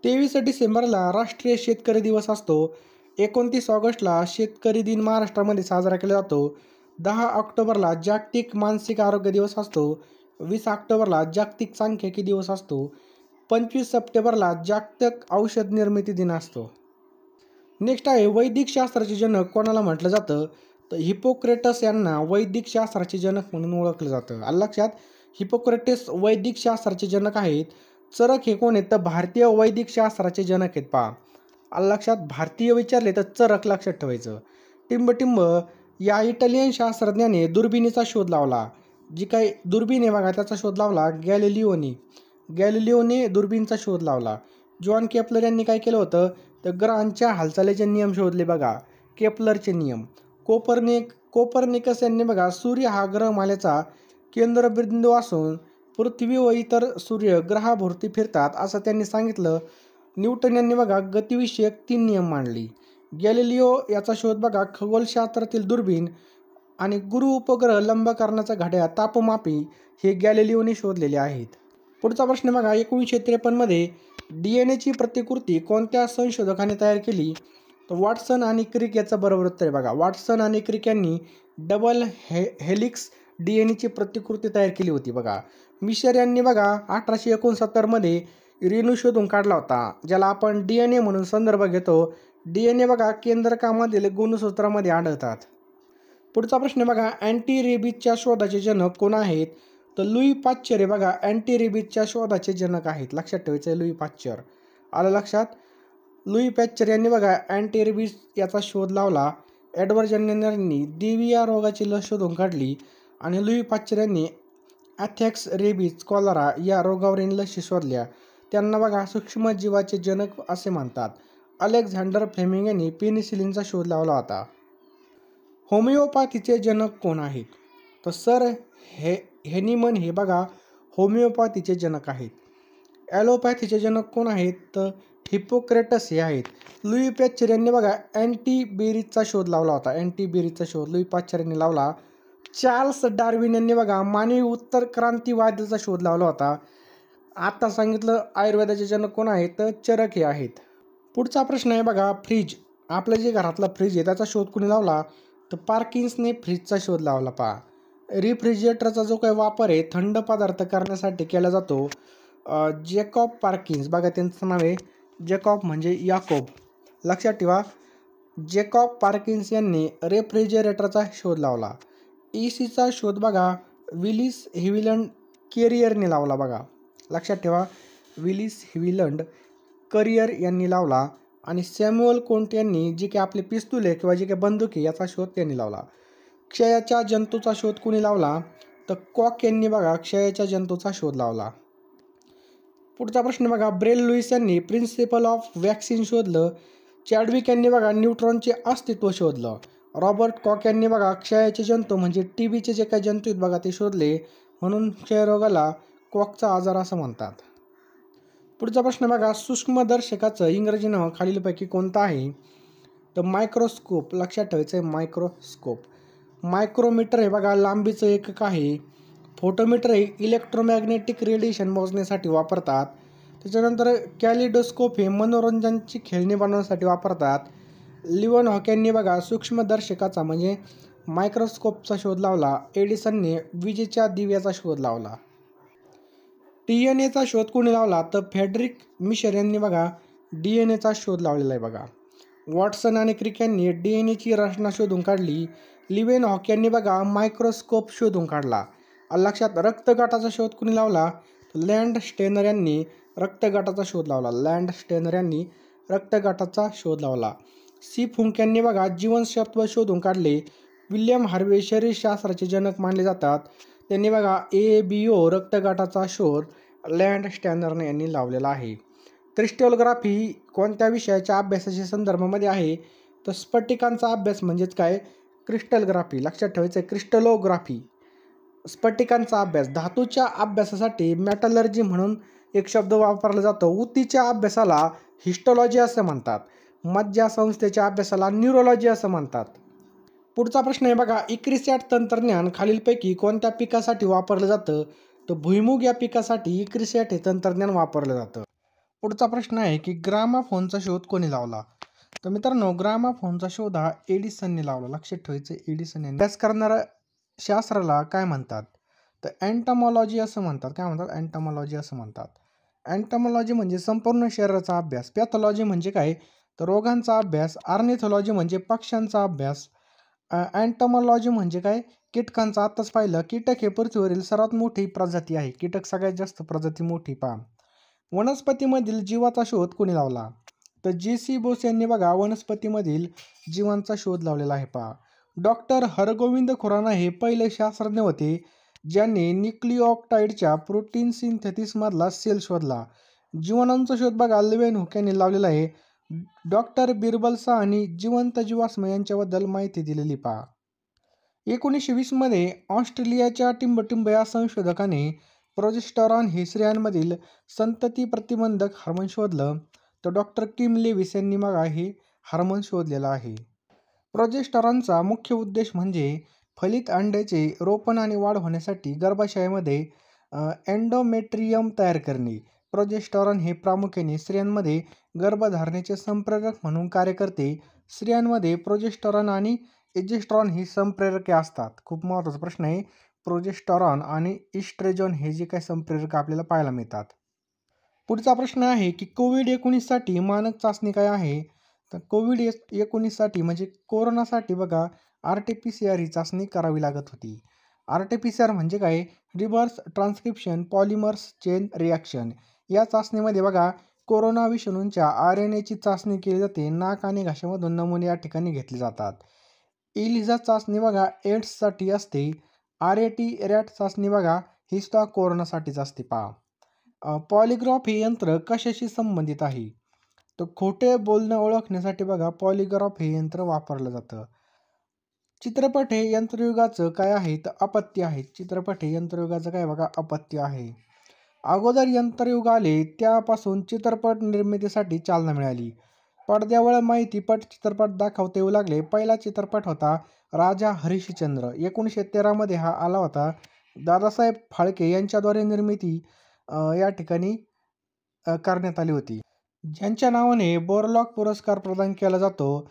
23 डिसेंबरला राष्ट्रीय शेतकरी दिवस असतो. 29 ऑगस्टला शेतकरी दिन महाराष्ट्रामध्ये साजरा केला जातो. 10 ऑक्टोबरला जागतिक मानसिक आरोग्य दिवस असतो. 20 ऑक्टोबरला जागतिक सांख्यिकी दिवस असतो. 25 सप्टेंबरला जागतिक औषध निर्मिती दिन असतो. नेक्स्ट आहे वैदिक शास्त्राचे जनक कोणाला म्हटलं जातं? तर हिपोक्रेटस यांना वैदिक शास्त्राचे जनक म्हणून ओळखलं जातं. आलं लक्षात? हिपोक्रेटस वैदिक शास्त्राचे जनक आहेत. चरक हे कोण आहेत? तर भारतीय वैदिक शास्त्राचे जनक आहेत पहा. आलं लक्षात? भारतीय विचारले तर चरक लक्षात ठेवायचं. टिंबटिंब या इटालियन शास्त्रज्ञाने दुर्बिणीचा शोध लावला. जी काही दुर्बीण आहे बघा त्याचा शोध लावला गॅलिलिओने दुर्बीणचा शोध लावला. जॉन केपलर यांनी काय केलं होतं? तर ग्रहांच्या हालचालीचे नियम शोधले बघा, केपलरचे नियम. कोपर्निकस यांनी बघा सूर्य हा ग्रहमालेचा केंद्रबिंदू असून पृथ्वी व इतर सूर्य ग्रहाभोवती फिरतात असं त्यांनी सांगितलं. न्यूटन यांनी बघा गतिविषयक 3 नियम मांडले. गॅलिलिओ याचा शोध बघा खगोलशास्त्रातील दुर्बीण आणि गुरु उपग्रह लंब करण्याचा घड्याळ तापमापी हे गॅलिलिओने शोधलेले आहेत. पुढचा प्रश्न बघा, 1953 मध्ये DNA प्रतिकृती कोणत्या संशोधकाने तयार केली? तर वॉटसन आणि क्रिक याचं बरोबर उत्तर आहे बघा. वॉटसन आणि क्रिक यांनी डबल हेलिक्स DNA प्रतिकृती तयार केली होती बघा. मिशर यांनी बघा 1869 मध्ये रेणू शोधून काढला होता ज्याला आपण DNA म्हणून संदर्भ घेतो. DNA बघा केंद्रकामधील गुणसूत्रामध्ये आढळतात. पुढचा प्रश्न बघा, अँटी रेबीजच्या शोधाचे जनक कोण आहेत? तर लुई पाश्चर हे बघा अँटी रेबीजच्या शोधाचे जनक आहेत. लक्षात ठेवायचं आहे लुई पाश्चर. आलं लक्षात? लुई पाश्चर यांनी बघा अँटी रेबीज याचा शोध लावला. एडवर्ड जेन्नरनी देवी या रोगाची लस शोधून काढली आणि लुई पाश्चर यांनी ॲथॅक्स रेबीज कॉलरा या रोगावरील लसी शोधल्या. त्यांना बघा सूक्ष्मजीवाचे जनक असे म्हणतात. अलेक्झांडर फ्लेमिंग यांनी पेनिसिलिनचा शोध लावला होता. होमिओपॅथीचे जनक कोण आहेत? तर सर हेनिमन हे बघा होमिओपॅथीचे जनक आहेत. ॲलोपॅथीचे जनक कोण आहेत? तर हिपोक्रेटस हे आहेत. लुई पाश्चर यांनी बघा अँटीबेरीजचा शोध लावला होता. अँटीबेरीजचा शोध लुई पाश्चर यांनी लावला. चार्ल्स डार्विन यांनी बघा मानवी उत्तरक्रांतीवादाचा शोध लावला होता. आता सांगितलं आयुर्वेदाचे जनक कोण आहेत? तर चरक हे आहेत. पुढचा प्रश्न आहे बघा, फ्रीज. आपलं जे घरातला फ्रीज आहे त्याचा शोध कोणी लावला? तर पार्किन्सने फ्रीजचा शोध लावला पहा. रेफ्रिजरेटरचा जो काही वापर आहे थंड पदार्थ करण्यासाठी केला जातो. जॅकॉब पार्किन्स बघा त्यांचं नाव आहे जॅकॉब म्हणजे याकोब. लक्षात ठेवा जॅकॉब पार्किन्स यांनी रेफ्रिजरेटरचा शोध लावला. ECचा शोध बघा विलिस हेविलंड केरियरने लावला बघा. लक्षात ठेवा, विलिस व्हीलंड करियर यांनी लावला. आणि सॅम्युअल कोंट यांनी जे काही आपले पिस्तूल आहे किंवा जे काही बंदूक आहे याचा शोध त्यांनी लावला. क्षयाच्या जंतूचा शोध कोणी लावला? तर कॉक यांनी बघा क्षयाच्या जंतूचा शोध लावला. पुढचा प्रश्न बघा, ब्रेल लुईस यांनी प्रिन्सिपल ऑफ वॅक्सिन शोधलं. चॅडविक यांनी बघा न्यूट्रॉनचे अस्तित्व शोधलं. रॉबर्ट कॉक यांनी बघा क्षयाचे जंतू म्हणजे TBचे जे काही जंतू आहेत बघा ते शोधले, म्हणून क्षयरोगाला कॉकचा आजार असं म्हणतात. पुढचा प्रश्न बघा, सूक्ष्मदर्शकाचं इंग्रजी नाव खालीलपैकी कोणतं आहे? तर मायक्रोस्कोप. लक्षात ठेवायचं आहे मायक्रोस्कोप. मायक्रोमीटर हे बघा लांबीचं एकक आहे. फोटोमीटर हे इलेक्ट्रोमॅग्नेटिक रेडिएशन मोजण्यासाठी वापरतात. त्याच्यानंतर कॅलिडोस्कोप हे मनोरंजनाची खेळणी बनवण्यासाठी वापरतात. लिवन हॉक बघा सूक्ष्मदर्शकाचा म्हणजे मायक्रोस्कोपचा शोध लावला. एडिसनने विजेच्या दिव्याचा शोध लावला. DNA शोध कोणी लावला? तर फ्रेडरिक मिशर यांनी बघा DNA शोध लावलेला आहे बघा. वॉटसन आणि क्रिक यांनी DNA रचना शोधून काढली. लिवेन हॉक यांनी बघा मायक्रोस्कोप शोधून काढला. लक्षात, रक्तगाठाचा शोध कोणी लावला? लँड स्टेनर यांनी रक्तगाठाचा शोध लावला. लँड स्टेनर यांनी रक्तगाठाचा शोध लावला. सी फुंक यांनी बघा जीवनसत्व शोधून काढले. विल्यम हार्वे शरीरशास्त्राचे जनक मानले जातात. त्यांनी बघा ABO रक्तगाठाचा शोध लँड स्टॅनर यांनी लावलेला आहे. क्रिस्टलोग्राफी ही कोणत्या विषयाच्या अभ्यासाच्या संदर्भामध्ये आहे? तर स्फटिकांचा अभ्यास म्हणजेच काय? क्रिस्टलोग्राफी. लक्षात ठेवायचं आहे क्रिस्टलोग्राफी, स्फटिकांचा अभ्यास. धातूच्या अभ्यासासाठी मेटलर्जी म्हणून एक शब्द वापरला जातो. ऊतीच्या अभ्यासाला हिस्टोलॉजी असं म्हणतात. मज्जासंस्थेच्या अभ्यासाला न्यूरोलॉजी असं म्हणतात. पुढचा प्रश्न आहे बघा, इक्रिसॅट तंत्रज्ञान खालीलपैकी कोणत्या पिकासाठी वापरलं जातं? तर भुईमुग या पिकासाठी इक्रिसॅट हे तंत्रज्ञान वापरलं जातं. पुढचा प्रश्न आहे की ग्रामाफोनचा शोध कोणी लावला? तर मित्रांनो, ग्रामाफोनचा शोध हा एडिसनने लावला. लक्षात ठेवायचं एडिसन यांनी. अभ्यास करणाऱ्या शास्त्राला काय म्हणतात? तर एंटॉमॉलॉजी असं म्हणतात. काय म्हणतात? एंटॉमॉलॉजी असं म्हणतात. एंटॉमॉलॉजी म्हणजे संपूर्ण शरीराचा अभ्यास. पॅथॉलॉजी म्हणजे काय? तर रोगांचा अभ्यास. ऑर्निथॉलॉजी म्हणजे पक्ष्यांचा अभ्यास. एंटॉमॉलॉजी म्हणजे काय? कीटकांचा. आत्ताच पाहिलं, कीटक हे पृथ्वीवरील सर्वात मोठी प्रजाती आहे. कीटक सगळ्यात जास्त प्रजाती मोठी. पहा, वनस्पतीमधील जीवाचा शोध कोणी लावला? तर JC बोस यांनी बघा वनस्पतीमधील जीवांचा शोध लावलेला आहे. पहा, डॉक्टर हरगोविंद खुराना हे पहिले शास्त्रज्ञ होते ज्यांनी न्यूक्लिओटाइडच्या प्रोटीन सिंथेसिसमधला सेल शोधला. जीवाणूंचा शोध बघा लिवेन हुक यांनी लावलेला आहे. डॉक्टर बिरबल साहनी जिवंत जीवाश्म यांच्याबद्दल माहिती दिलेली. पहा, 1920 मध्ये ऑस्ट्रेलियाच्या टिंबटिंब या संशोधकाने प्रोजेस्टेरॉन हे स्त्रियांमधील संतती प्रतिबंधक हार्मोन शोधलं. तर डॉक्टर किम लेविस यांनी मग हे हार्मोन शोधलेलं आहे. प्रोजेस्टेरॉनचा मुख्य उद्देश म्हणजे फलित अंड्याचे रोपण आणि वाढ होण्यासाठी गर्भाशयामध्ये एंडोमेट्रियम तयार करणे. प्रोजेस्टेरॉन हे प्रामुख्याने स्त्रियांमध्ये गर्भधारणेचे संप्रेरक म्हणून कार्य करते. स्त्रियांमध्ये प्रोजेस्टेरॉन आणि इस्ट्रोजन ही संप्रेरके असतात. खूप महत्त्वाचा प्रश्न आहे. प्रोजेस्टेरॉन आणि इस्ट्रोजन हे जे काही संप्रेरक आपल्याला पाहायला मिळतात. पुढचा प्रश्न आहे की COVID-19 साठी मानक चाचणी काय आहे? तर COVID-19 साठी म्हणजे कोरोनासाठी बघा RT-PCR ही चाचणी करावी लागत होती. RT-PCR म्हणजे काय? Reverse transcription polymers chain reaction. या चाचणीमध्ये बघा कोरोना विषाणूंच्या RNAची चाचणी केली जाते. नाक आणि घशामधून नमुने या ठिकाणी घेतले जातात. ELISA चाचणी बघा एड्ससाठी असते. RAT रॅट चाचणी बघा ही सुद्धा कोरोनासाठीच असते. पहा, पॉलिग्राफ हे यंत्र कशाशी संबंधित आहे? तर खोटे बोलणं ओळखण्यासाठी बघा पॉलिग्राफ हे यंत्र वापरलं जातं. चित्रपट हे यंत्रयुगाचं काय आहे? तर अपत्य आहे. चित्रपट हे यंत्रयुगाचं काय बघा अपत्य आहे. अगोदर यंत्रयुग आले त्यापासून चित्रपट निर्मितीसाठी चालना मिळाली. पडद्यावर माहितीपट चित्रपट दाखवता येऊ लागले. पहिला चित्रपट होता राजा हरिश्चंद्र. 1913 मध्ये हा आला होता. दादासाहेब फाळके यांच्याद्वारे निर्मिती या ठिकाणी करण्यात आली होती. ज्यांच्या नावाने बोरलॉग पुरस्कार प्रदान केला जातो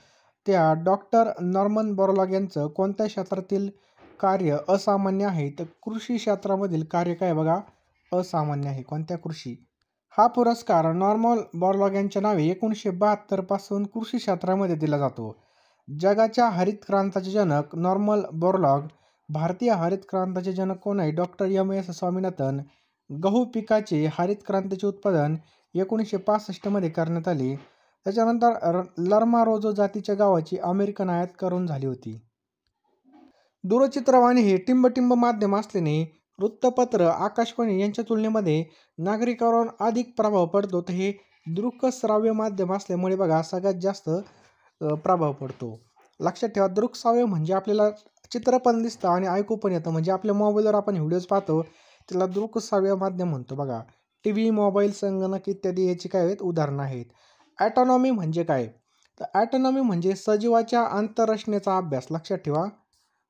त्या डॉक्टर नॉर्मन बोरलॉग यांचं कोणत्या क्षेत्रातील कार्य असामान्य आहे? तर कृषी क्षेत्रामधील कार्य काय बघा असामान्य आहे. कोणत्या? कृषी. हा पुरस्कार नॉर्मन बोरलॉग यांच्या नावे 1972 पासून कृषी क्षेत्रामध्ये दिला जातो. जगाच्या हरित क्रांतीचे जनक नॉर्मन बोरलॉग. भारतीय हरित क्रांतीचे जनक कोण आहे? Doctor MS Swaminathan. गहू पिकाचे हरित क्रांतीचे उत्पादन 1965 मध्ये करण्यात आले. त्याच्यानंतर लर्मा रोजो जातीच्या गावाची अमेरिकन आयात करून झाली होती. दूरचित्रवाणी हे टिंबटिंब माध्यम असल्याने वृत्तपत्र, आकाशवाणी यांच्या तुलनेमध्ये नागरिकांवर अधिक प्रभाव पडतो. तर हे दृकश्राव्य माध्यम असल्यामुळे बघा सगळ्यात जास्त प्रभाव पडतो. लक्षात ठेवा, दृकश्राव्य म्हणजे आपल्याला चित्र पण दिसतं आणि ऐकू पण येतं. म्हणजे आपल्या मोबाईलवर आपण व्हिडिओज पाहतो त्याला दृकश्राव्य माध्यम म्हणतो. बघा टी व्ही, मोबाईल, संगणक इत्यादी याची काय आहेत उदाहरणं आहेत. ॲटॉनॉमी म्हणजे काय? तर ॲटॉनॉमी म्हणजे सजीवाच्या आंतररचनेचा अभ्यास. लक्षात ठेवा,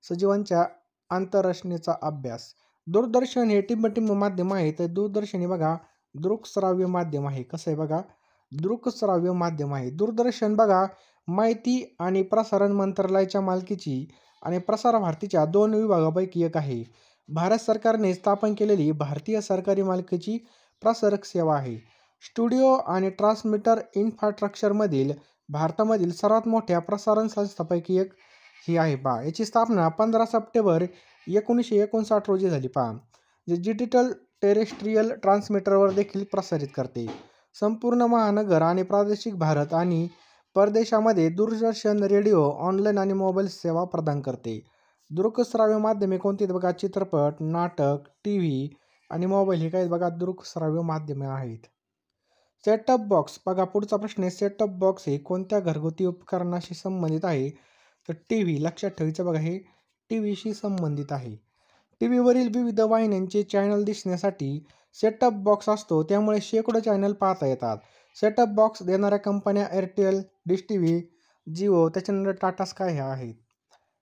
सजीवांच्या आंतररचनेचा अभ्यास. दूरदर्शन हे टिंबटिंब माध्यम आहे. तर दूरदर्शन हे बघा दृकश्राव्य माध्यम आहे. कसं आहे बघा, दृकश्राव्य माध्यम आहे. दूरदर्शन बघा माहिती आणि प्रसारण मंत्रालयाच्या मालकीची आणि प्रसार भारतीच्या 2 विभागापैकी एक आहे. भारत सरकारने स्थापन केलेली भारतीय सरकारी मालकीची प्रसारक सेवा आहे. स्टुडिओ आणि ट्रान्समीटर इन्फ्रास्ट्रक्चरमधील भारतामधील सर्वात मोठ्या प्रसारण संस्थांपैकी एक ही आहे. पहा, याची स्थापना 15 सप्टेंबर 1959 रोजी झाली. पहा, जे डिजिटल टेरेस्ट्रियल ट्रान्समीटरवर देखील प्रसारित करते. संपूर्ण महानगर आणि प्रादेशिक भारत आणि परदेशामध्ये दूरदर्शन, रेडिओ, ऑनलाईन आणि मोबाईल सेवा प्रदान करते. दृकश्राव्य माध्यमे कोणती आहेत बघा, चित्रपट, नाटक, टी व्ही आणि मोबाईल हे काय बघा दृकश्राव्य माध्यमे आहेत. सेटअप बॉक्स बघा, पुढचा प्रश्न आहे, सेटअप बॉक्स हे कोणत्या घरगुती उपकरणाशी संबंधित आहे? तर टी व्ही. लक्षात ठेवायचं बघा, हे टी व्हीशी संबंधित आहे. टी व्हीवरील विविध वाहिन्यांचे चॅनल दिसण्यासाठी सेटअप बॉक्स असतो, त्यामुळे शेकडो चॅनल पाहता येतात. सेटअप बॉक्स देणाऱ्या कंपन्या एअरटेल, डिश टीव्ही, जिओ, त्याच्यानंतर टाटा स्काय ह्या आहेत.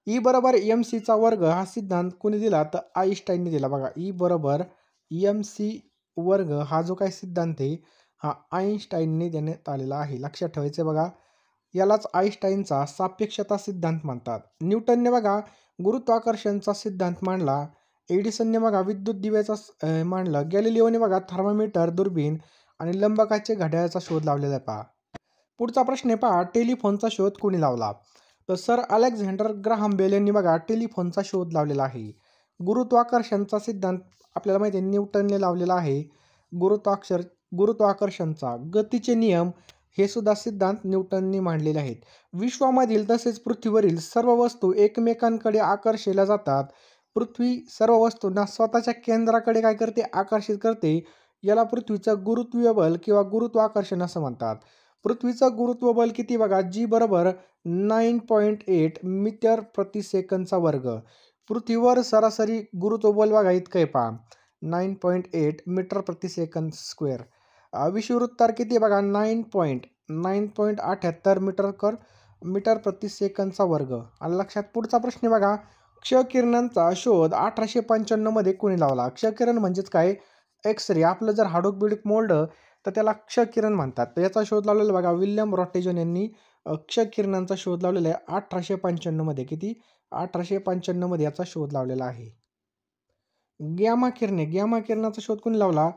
ई बरोबर एम सीचा वर्ग हा सिद्धांत कोणी दिला? तर आईन्स्टाईनने दिला. बघा ई बरोबर एम सी वर्ग हा जो काही सिद्धांत आहे हा आईन्स्टाईनने देण्यात आलेला आहे. लक्षात ठेवायचं बघा, यालाच आईन्स्टाईनचा सापेक्षता सिद्धांत म्हणतात. न्यूटनने बघा गुरुत्वाकर्षणचा सिद्धांत मांडला. एडिसनने बघा विद्युत दिव्याचा मांडलं. गॅलिलिओने बघा थर्मामीटर, दुर्बीण आणि लंबकाचे घड्याळाचा शोध लावलेला आहे. पहा, पुढचा प्रश्न आहे पहा, टेलिफोनचा शोध कोणी लावला? तर सर अलेक्झांडर ग्राहम बेल यांनी बघा टेलिफोनचा शोध लावलेला आहे. गुरुत्वाकर्षणचा सिद्धांत आपल्याला माहिती आहे न्यूटनने लावलेला आहे. गुरुत्वाकर्षणचा गतीचे नियम हे सुद्धा सिद्धांत न्यूटनने मांडलेले आहेत. विश्वामधील तसेच पृथ्वीवरील सर्व वस्तू एकमेकांकडे आकर्षिल्या जातात. पृथ्वी सर्व वस्तूंना स्वतःच्या केंद्राकडे काय करते? आकर्षित करते. याला पृथ्वीचं गुरुत्वीय बल किंवा गुरुत्वाकर्षण असं म्हणतात. पृथ्वीचं गुरुत्व बल किती बघा, जी बरोबर 9.8 मीटर प्रति सेकंदचा वर्ग. पृथ्वीवर सरासरी गुरुत्व बल बघा इतकं आहे. पहा 9.8 मीटर प्रति सेकंद स्क्वेअर. विषुववृत्तार किती बघा 9.78 मीटर प्रति सेकंदचा वर्ग. आणि लक्षात. पुढचा प्रश्न बघा, क्षकिरणांचा शोध 1895 मध्ये कोणी लावला? क्षकिरण म्हणजेच काय? X ray. आपलं जर हाडूक बिडूक मोडलं तर त्याला क्षकिरण म्हणतात. तर याचा शोध लावलेला बघा विल्यम रॉटेजन यांनी क्षकिरणांचा शोध लावलेला आहे 1895 मध्ये. किती? 1895 मध्ये याचा शोध लावलेला आहे. गॅमा किरणे. गॅमा किरणाचा शोध कोणी लावला?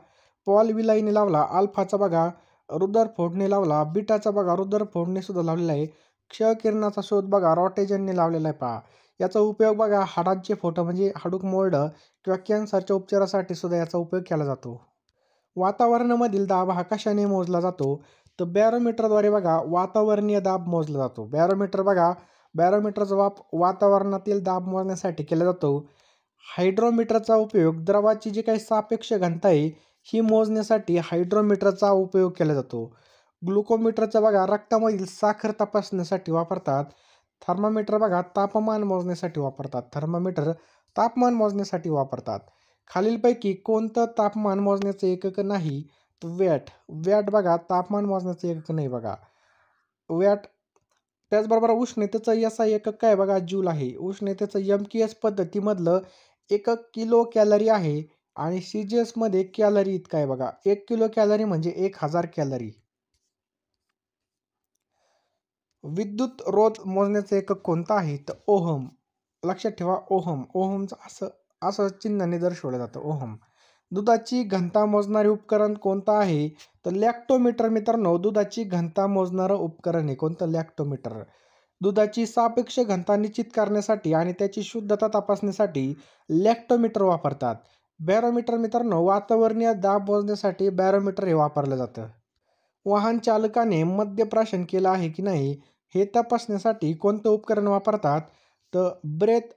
पॉल विलाईने लावला. अल्फाचा बघा रुदरफोर्डने लावला. बीटाचा बघा रुदरफोर्डने सुद्धा लावलेला आहे. क्षकिरणाचा शोध बघा रॉटेजनने लावलेला आहे. पहा, याचा उपयोग बघा हाडांचे फोटो म्हणजे हाडूक मोडलं किंवा कॅन्सरच्या उपचारासाठी सुद्धा याचा उपयोग केला जातो. वातावरणामधील दाब हा कशाने मोजला जातो? तर बॅरोमीटरद्वारे बघा वातावरणीय दाब मोजला जातो. बॅरोमीटर बघा, बॅरोमीटरचा वापर वातावरणातील दाब मोजण्यासाठी केला जातो. हायड्रोमीटरचा उपयोग द्रवाची जी काही सापेक्ष घनता आहे ही मोजण्यासाठी हायड्रोमीटरचा उपयोग केला जातो. ग्लुकोमीटरचा बघा रक्तामधील साखर तपासण्यासाठी वापरतात. थर्मामीटर बघा तापमान मोजण्यासाठी वापरतात. थर्मामीटर तापमान मोजण्यासाठी वापरतात. खालीलपैकी कोणतं तापमान मोजण्याचं एकक नाही? तर वॅट. वॅट बघा तापमान मोजण्याचं एकक नाही बघा वॅट. त्याचबरोबर उष्णतेचं याचा एकक काय बघा जूल आहे. उष्णतेचं MKS पद्धतीमधलं एकक किलो कॅलरी आहे आणि CGS मध्ये कॅलरी इतका आहे बघा. 1 किलो कॅलरी म्हणजे 1000 कॅलरी. विद्युत रोध मोजण्याचं एकक कोणतं आहे? तर ओहम. लक्षात ठेवा ओहम. ओहमचं असं चिन्हाने दर्शवलं जातं ओहम. दुधाची घनता मोजणारे उपकरण कोणतं आहे? तर लॅक्टोमीटर. मित्रांनो, दुधाची घनता मोजणारं उपकरण आहे कोणतं? लॅक्टोमीटर. दुधाची सापेक्ष घनता निश्चित करण्यासाठी आणि त्याची शुद्धता तपासण्यासाठी लॅक्टोमीटर वापरतात. बॅरोमीटर मित्रांनो, वातावरणीय दाब मोजण्यासाठी बॅरोमीटर हे वापरलं जातं. वाहन चालकाने मद्यप्राशन केलं आहे की नाही हे तपासण्यासाठी कोणतं उपकरण वापरतात? तर ब्रेथ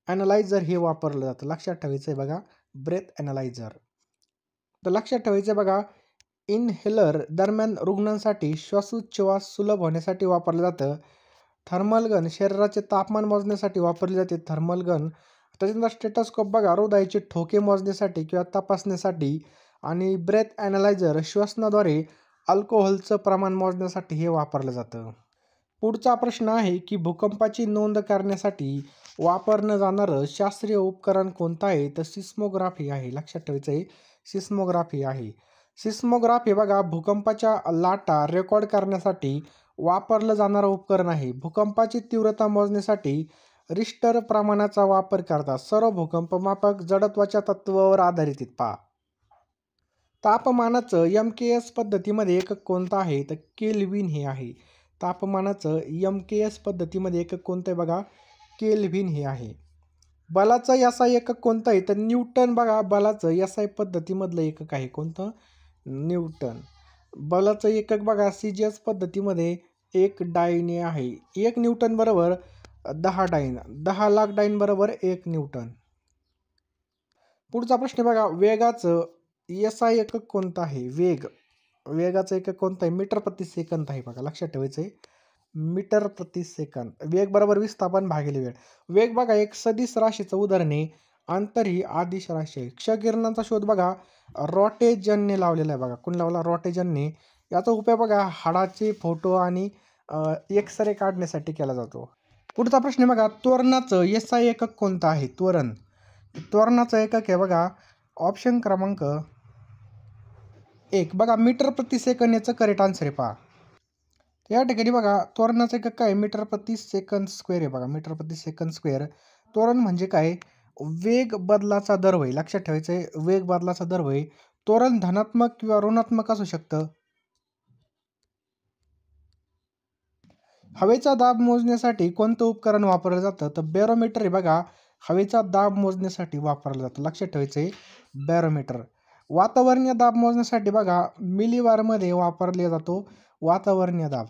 ॲनालायझर हे वापरलं जातं. लक्षात ठेवायचं आहे बघा, ब्रेथ ॲनालायझर. तर लक्षात ठेवायचं बघा, इनहेलर दरम्यान रुग्णांसाठी श्वासोच्छवास सुलभ होण्यासाठी वापरलं जातं. थर्मल गन शरीराचे तापमान मोजण्यासाठी वापरली जाते, थर्मल गन. त्याच्यानंतर स्टेटोस्कोप बघा, हृदयाचे ठोके मोजण्यासाठी किंवा तपासण्यासाठी. आणि ब्रेथ ॲनालायझर श्वसनाद्वारे अल्कोहोलचं प्रमाण मोजण्यासाठी हे वापरलं जातं. पुढचा प्रश्न आहे की भूकंपाची नोंद करण्यासाठी वापरलं जाणारं शास्त्रीय उपकरण कोणतं आहे? तर सिस्मोग्राफी आहे. लक्षात ठेवायचं आहे, सिस्मोग्राफी आहे. सिस्मोग्राफी बघा, भूकंपाच्या लाटा रेकॉर्ड करण्यासाठी वापरलं जाणारं उपकरण आहे. भूकंपाची तीव्रता मोजण्यासाठी रिश्टर प्रमाणाचा वापर करतात. सर्व भूकंपमापक जडत्वाच्या तत्त्वावर आधारित आहेत. पहा, तापमानाचं MKS पद्धतीमध्ये एकक कोणतं आहे? तर केल्व्हिन हे आहे. तापमानाचं MKS पद्धतीमध्ये एकक कोणतं आहे बघा? केल्व्हिन हे आहे. बलाचं SI एकक कोणतं आहे? तर न्यूटन बघा, बलाचं SI पद्धतीमधलं एकक आहे. कोणतं? न्यूटन. बलाचं एकक बघा, CGS पद्धतीमध्ये 1 डाईन आहे. 1 न्यूटन बरोबर 10 डाईन. 10 लाख डाईन बरोबर 1 न्यूटन. पुढचा प्रश्न बघा, वेगाचं SI एकक कोणतं आहे? वेगाचं एकक कोणतं आहे? मीटर प्रति सेकंद आहे बघा. लक्षात ठेवायचं आहे, मीटर प्रति सेकंद. वेग बरोबर विस्थापन भागिले वेळ. वेग बघा, एक सदिश राशीचं उदाहरण आहे. अंतर ही आदिश राशी आहे. क्षकिरणांचा शोध बघा, रॉटेजनने लावलेला आहे बघा. कोण लावला? रॉटेजनने. याचा उपयोग बघा, हाडाचे फोटो आणि एक्सरे काढण्यासाठी केला जातो. पुढचा प्रश्न बघा, त्वरणाचं SI एकक कोणतं आहे? त्वरणाचं एकक आहे बघा, ऑप्शन क्रमांक 1 बघा, मीटर प्रति सेकंद. याचं करेक्ट आन्सर आहे. पहा, या ठिकाणी बघा, त्वरणाचं एकक काय? मीटर प्रति सेकंद स्क्वेअर आहे बघा, मीटर प्रति सेकंद स्क्वेअर. त्वरण म्हणजे काय? वेग बदलाचा दर होय. लक्षात ठेवायचं आहे, वेग बदलाचा दर होय. त्वरण धनात्मक किंवा ऋणात्मक असू शकतं. हवेचा दाब मोजण्यासाठी कोणतं उपकरण वापरलं जातं? तर बॅरोमीटर आहे बघा, हवेचा दाब मोजण्यासाठी वापरलं जातं. लक्षात ठेवायचं आहे, बॅरोमीटर. वातावरणीय दाब मोजण्यासाठी बघा, मिलीबारमध्ये वापरला जातो वातावरणीय दाब.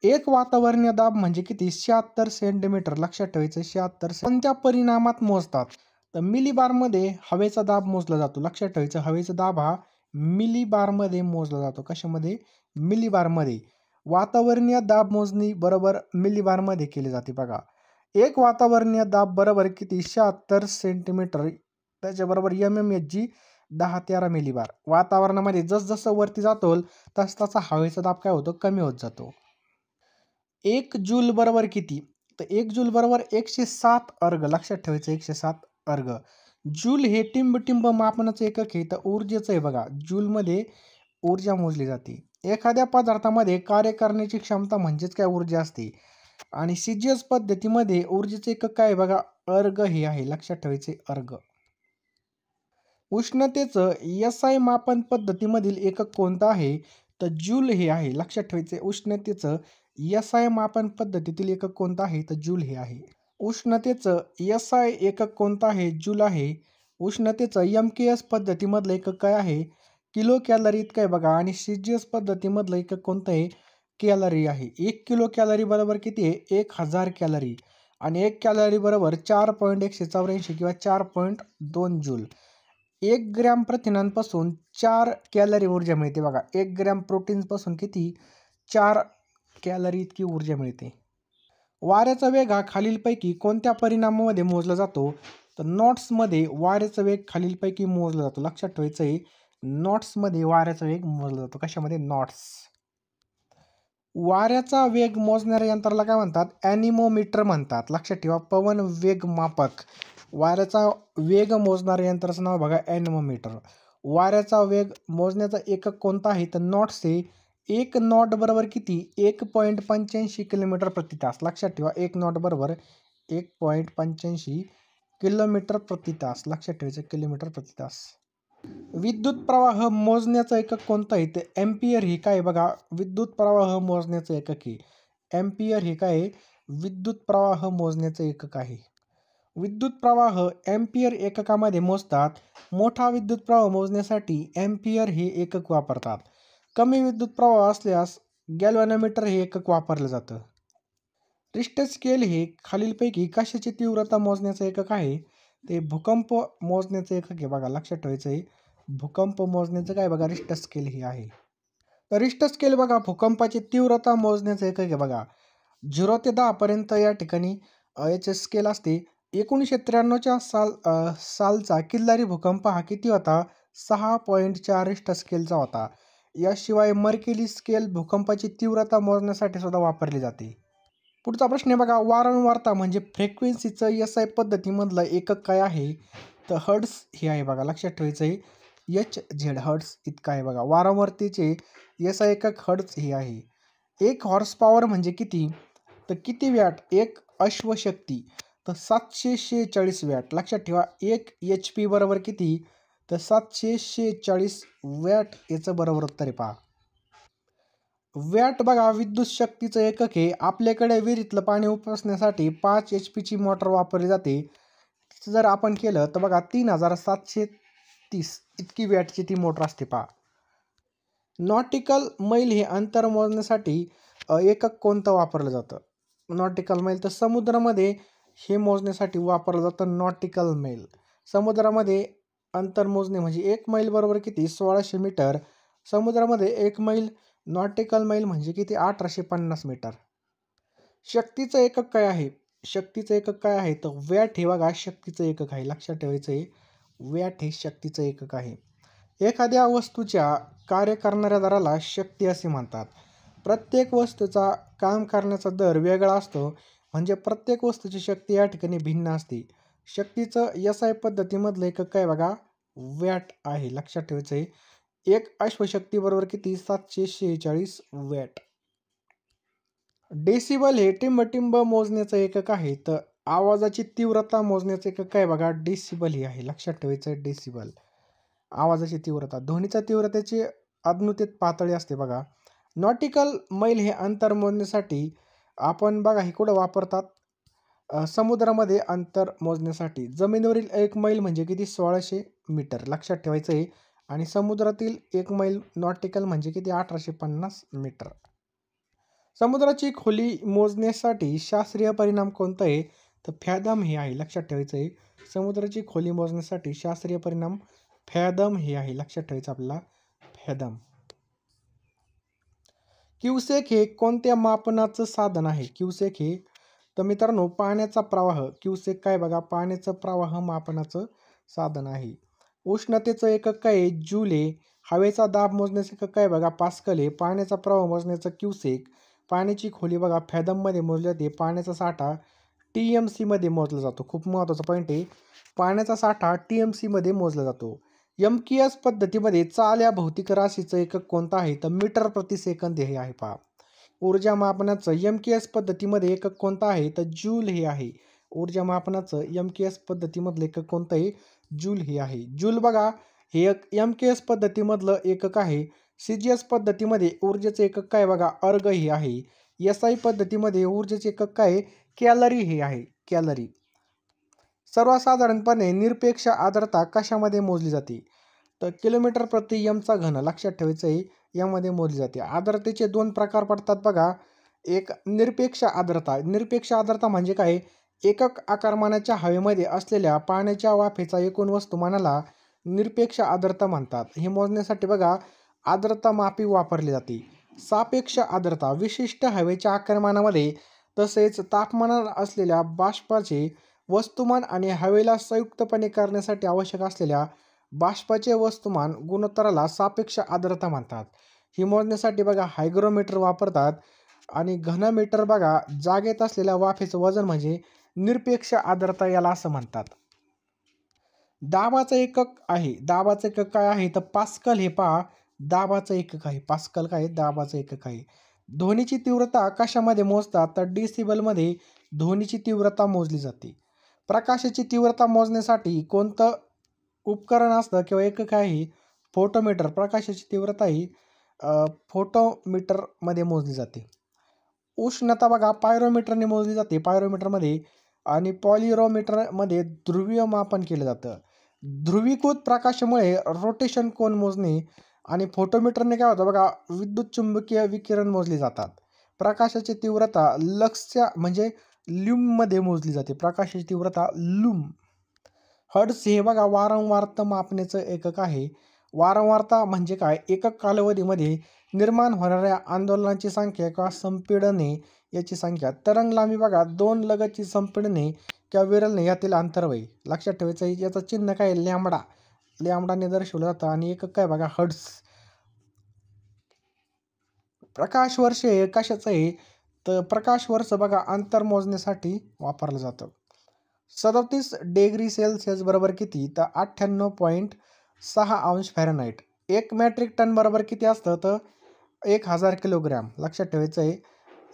एक वातावरणीय दाब म्हणजे किती? 76 सेंटीमीटर. लक्षात ठेवायचं, 76. कोणत्या परिणामात मोजतात? तर मिलीबारमध्ये हवेचा दाब मोजला जातो. लक्षात ठेवायचं, हवेचा दाब हा मिलीबारमध्ये मोजला जातो. कशामध्ये? मिलीबारमध्ये. वातावरणीय दाब मोजणी बरोबर मिलीबारमध्ये केली जाते बघा. एक वातावरणीय दाब बरोबर किती? 76 सेंटीमीटर. त्याच्याबरोबर MMHg 10 ते 13 मिलीबार. वातावरणामध्ये जसजसं वरती जातो तसतसा हवेचा दाब काय होतो? कमी होत जातो. 1 जूल बरोबर किती? तर 1 जूल बरोबर 107 अर्ग. लक्षात ठेवायचं, 107 अर्ग. जूल हे टिंब मापनाचं एकक आहे, तर ऊर्जेचं आहे बघा. जूलमध्ये ऊर्जा मोजली जाते. एखाद्या पदार्थामध्ये कार्य करण्याची क्षमता म्हणजेच काय? ऊर्जा असते. आणि CGS पद्धतीमध्ये ऊर्जेचे एकक काय आहे बघा? अर्ग हे आहे. लक्षात ठेवायचे, अर्ग. उष्णतेचं SI मापन पद्धतीमधील एकक कोणतं आहे? तर जूल हे आहे. लक्षात ठेवायचे, उष्णतेचं SI मापन पद्धतीतील एकक कोणतं आहे? तर जूल हे आहे. उष्णतेचं SI एकक कोणतं आहे? जूल आहे. उष्णतेचं MKS पद्धतीमधलं एकक काय आहे? किलो कॅलरी इतकं आहे बघा. आणि CGS पद्धतीमधलं एकक कोणतं आहे? कॅलरी आहे. 1 किलो कॅलरी बरोबर किती आहे? 1000 कॅलरी. आणि 1 कॅलरी बरोबर 4.184 किंवा 4.2 जूल. 1 ग्रॅम प्रथिनांपासून 4 कॅलरी ऊर्जा मिळते बघा. 1 ग्रॅम प्रोटीन्सपासून किती? 4 कॅलरी इतकी ऊर्जा मिळते. वाऱ्याचा वेग हा खालीलपैकी कोणत्या परिणामामध्ये मोजला जातो? तर नॉट्समध्ये वाऱ्याचा वेग खालीलपैकी मोजला जातो. लक्षात ठेवायचं आहे, नॉट्समध्ये वाऱ्याचा वेग मोजला जातो. कशामध्ये? नॉट्स. वाऱ्याचा वेग मोजणाऱ्या यंत्राला काय म्हणतात? ॲनिमोमीटर म्हणतात. लक्षात ठेवा, पवन वेग मापक. वाऱ्याचा वेग मोजणाऱ्या यंत्राचं नाव बघा, ॲनिमोमीटर. वाऱ्याचा वेग मोजण्याचा एकक कोणता आहे? तर नॉट्स आहे. 1 नॉट बरोबर किती? 1.85 किलोमीटर प्रति तास. लक्षात ठेवा, 1 नॉट बरोबर 1.85 किलोमीटर प्रति तास. लक्षात ठेवायचं, किलोमीटर प्रति तास. विद्युत प्रवाह मोजण्याचं एकक कोणतं आहे? ते एम्पियर हे काय बघा? विद्युत प्रवाह मोजण्याचं एकक आहे. एम्पियर हे काय आहे? विद्युत प्रवाह मोजण्याचं एकक आहे. विद्युत प्रवाह एम्पियर एककामध्ये मोजतात. मोठा विद्युत प्रवाह मोजण्यासाठी एम्पियर हे एकक वापरतात. कमी विद्युत प्रवाह असल्यास गॅल्व्हॅनोमीटर हे एकक वापरलं जातं. रिश्टर स्केल हे खालीलपैकी कशाची तीव्रता मोजण्याचं एकक आहे? ते भूकंप मोजण्याचं एकक आहे. बघा लक्षात ठेवायचं आहे. भूकंप मोजण्याचं काय बघा रिश्टर स्केल हे आहे. तर रिश्टर स्केल बघा भूकंपाची तीव्रता मोजण्याचं एकक आहे बघा. 0 ते 10 पर्यंत या ठिकाणी याचे स्केल असते. 1993च्या सालचा किल्लारी भूकंप हा किती होता? 6.4 रिश्टर स्केलचा होता. याशिवाय मर्केली स्केल भूकंपाची तीव्रता मोजण्यासाठी सुद्धा वापरली जाते. पुढचा प्रश्न आहे बघा, वारंवारता म्हणजे फ्रिक्वेन्सीचं SI पद्धतीमधलं एकक काय आहे? तर हर्ट्झ हे आहे बघा. लक्षात ठेवायचं आहे. HZ हर्ट्झ इतका आहे बघा. वारंवारतेचे SI एकक हर्ट्झ हे आहे. 1 हॉर्स पॉवर म्हणजे किती? तर किती वॅट? 1 अश्वशक्ती तर 746 वॅट. लक्षात ठेवा 1 HP बरोबर किती? तर 746 वॅट. याचं बरोबर उत्तर आहे पहा. वॅट बघा विद्युत शक्तीचं एकक आहे. आपल्याकडे विहिरीतलं पाणी उपसण्यासाठी 5 HP ची मोटर वापरली जाते. जर आपण केलं तर बघा 3730 इतकी वॅटची ती मोटर असते पहा. नॉटिकल मैल हे अंतर मोजण्यासाठी एकक कोणतं वापरलं जातं? नॉटिकल मैल तर समुद्रामध्ये हे मोजण्यासाठी वापरलं जातं नॉटिकल मैल. समुद्रामध्ये अंतर मोजणे म्हणजे 1 मैल बरोबर किती? 1600 मीटर. समुद्रामध्ये 1 मैल नॉटिकल मैल म्हणजे किती? 1850 मीटर. शक्तीचं एकक काय आहे? शक्तीचं एकक काय आहे? तर वॅट हे बघा शक्तीचं एकक आहे. लक्षात ठेवायचं आहे. वॅट हे शक्तीचं एकक आहे. एखाद्या वस्तूच्या कार्य करणाऱ्या दराला शक्ती असे म्हणतात. प्रत्येक वस्तूचा काम करण्याचा दर वेगळा असतो. म्हणजे प्रत्येक वस्तूची शक्ती या ठिकाणी भिन्न असते. शक्तीचं SI पद्धतीमधलं एकक काय बघा? वॅट आहे. लक्षात ठेवायचं आहे. 1 अश्वशक्ती बरोबर किती? 746 वॅट. डेसिबल हे टिंब मोजण्याचं एकक आहे. तर आवाजाची तीव्रता मोजण्याचं एकक काय बघा? डेसिबल हे आहे. लक्षात ठेवायचं आहे डेसिबल. आवाजाची तीव्रता. ध्वनीच्या तीव्रतेची अज्ञात पातळी असते बघा. नॉटिकल मैल हे अंतर मोजण्यासाठी आपण बघा हे कुठं वापरतात? समुद्रामध्ये अंतर मोजण्यासाठी. जमिनीवरील 1 मैल म्हणजे किती? 1600 मीटर. लक्षात ठेवायचं आहे. आणि समुद्रातील 1 मैल नॉटिकल म्हणजे किती? 1850 मीटर. समुद्राची खोली मोजण्यासाठी शास्त्रीय परिणाम कोणता आहे? तर फॅथम हे आहे. लक्षात ठेवायचं आहे. समुद्राची खोली मोजण्यासाठी शास्त्रीय परिणाम फॅथम हे आहे. लक्षात ठेवायचं आपल्याला फॅथम. क्युसेक हे कोणत्या मापनाचं साधन आहे? क्युसेक हे तर मित्रांनो पाण्याचा प्रवाह. क्युसेक काय बघा? पाण्याचा प्रवाह मापनाचं साधन आहे. उष्णतेचं एकक काय आहे? जूल आहे. हवेचा दाब मोजण्याचं एकक काय बघा? पास्कल आहे. पाण्याचा प्रवाह मोजण्याचं क्युसेक. पाण्याची खोली बघा फॅथममध्ये मोजली जाते. पाण्याचा साठा TMC मध्ये मोजला जातो. खूप महत्त्वाचा पॉईंट आहे. पाण्याचा साठा TMC मध्ये मोजला जातो. MKS पद्धतीमध्ये चाल या भौतिक राशीचं एकक कोणतं आहे? तर मीटर प्रति सेकंद हे आहे पहा. ऊर्जा मापनाचं MKS पद्धतीमध्ये एकक कोणतं आहे? तर जूल हे आहे. ऊर्जा मापनाचं MKS पद्धतीमधलं एकक कोणतं आहे? जूल हे आहे. जूल बघा हे एक MKS पद्धतीमधलं एकक आहे. CGS पद्धतीमध्ये ऊर्जेचं एकक काय बघा? अर्ग हे आहे. SI पद्धतीमध्ये ऊर्जेचे एकक काय? कॅलरी हे आहे. कॅलरी. सर्वसाधारणपणे निरपेक्ष आर्द्रता कशामध्ये मोजली जाते? तर किलोमीटर प्रति एमचा घन. लक्षात ठेवायचं आहे. यामध्ये मोजली जाते. आर्द्रतेचे 2 प्रकार पडतात बघा. एक निरपेक्ष आर्द्रता. निरपेक्ष आर्द्रता म्हणजे काय? एकक आकारमानाच्या हवेमध्ये असलेल्या पाण्याच्या वाफेचा एकूण वस्तुमानाला निरपेक्ष आर्द्रता म्हणतात. हे मोजण्यासाठी बघा आर्द्रता मापी वापरली जाते. सापेक्ष आर्द्रता विशिष्ट हवेच्या आकारमानामध्ये तसेच तापमानात असलेल्या बाष्पाचे वस्तुमान आणि हवेला संयुक्तपणे करण्यासाठी आवश्यक असलेल्या बाष्पाचे वस्तुमान गुणोत्तराला सापेक्ष आर्द्रता म्हणतात. ही मोजण्यासाठी बघा हायग्रोमीटर वापरतात. आणि घनमीटर बघा जागेत असलेल्या वाफेचं वजन म्हणजे निरपेक्ष आर्द्रता याला असं म्हणतात. दाबाचं एकक आहे. दाबाचं एकक काय आहे? तर पास्कल हे पहा दाबाचं एकक आहे. पास्कल काय? दाबाचं एकक आहे. ध्वनीची तीव्रता कशामध्ये मोजतात? तर डेसिबलमध्ये ध्वनीची तीव्रता मोजली जाते. प्रकाशाची तीव्रता मोजण्यासाठी कोणतं उपकरण असतं किंवा एकक आहे? फोटोमीटर. प्रकाशाची तीव्रता ही फोटोमीटरमध्ये मोजली जाते. उष्णता बघा पायरोमीटरने मोजली जाते. पायरोमीटरमध्ये आणि पॉलिरोमीटरमध्ये ध्रुवीय मापन केलं जातं. ध्रुवीकृत प्रकाशामुळे रोटेशन कोन मोजणे आणि फोटोमीटरने काय होतं बघा, विद्युत चुंबकीय विकिरण मोजली जातात. प्रकाशाची तीव्रता लक्सच्या म्हणजे ल्यूममध्ये मोजली जाते. प्रकाशाची तीव्रता लूम. हर्ट्झ हे बघा वारंवारता मापण्याचं एकक आहे. वारंवारता म्हणजे काय, एकक कालावधीमध्ये निर्माण होणाऱ्या आंदोलनाची संख्या किंवा संपीडने याची संख्या. तरंग लांबी बघा, दोन लगतची संपीडने किंवा विरलने यातील अंतर होय. लक्षात ठेवायचं याचं चिन्ह काय, लॅम्बडा. लॅम्बडाने दर्शवलं जातं आणि एकक काय बघा, हर्ट्झ. प्रकाश वर्ष हे कशाचं आहे, तर प्रकाश वर्ष बघा अंतर मोजण्यासाठी वापरलं जातं. 37 डिग्री सेल्सिअस बरोबर किती, तर 98.6 अंश फॅरनहाईट. 1 मेट्रिक टन बरोबर किती असतं, तर 1000 किलोग्रॅम. लक्षात ठेवायचं आहे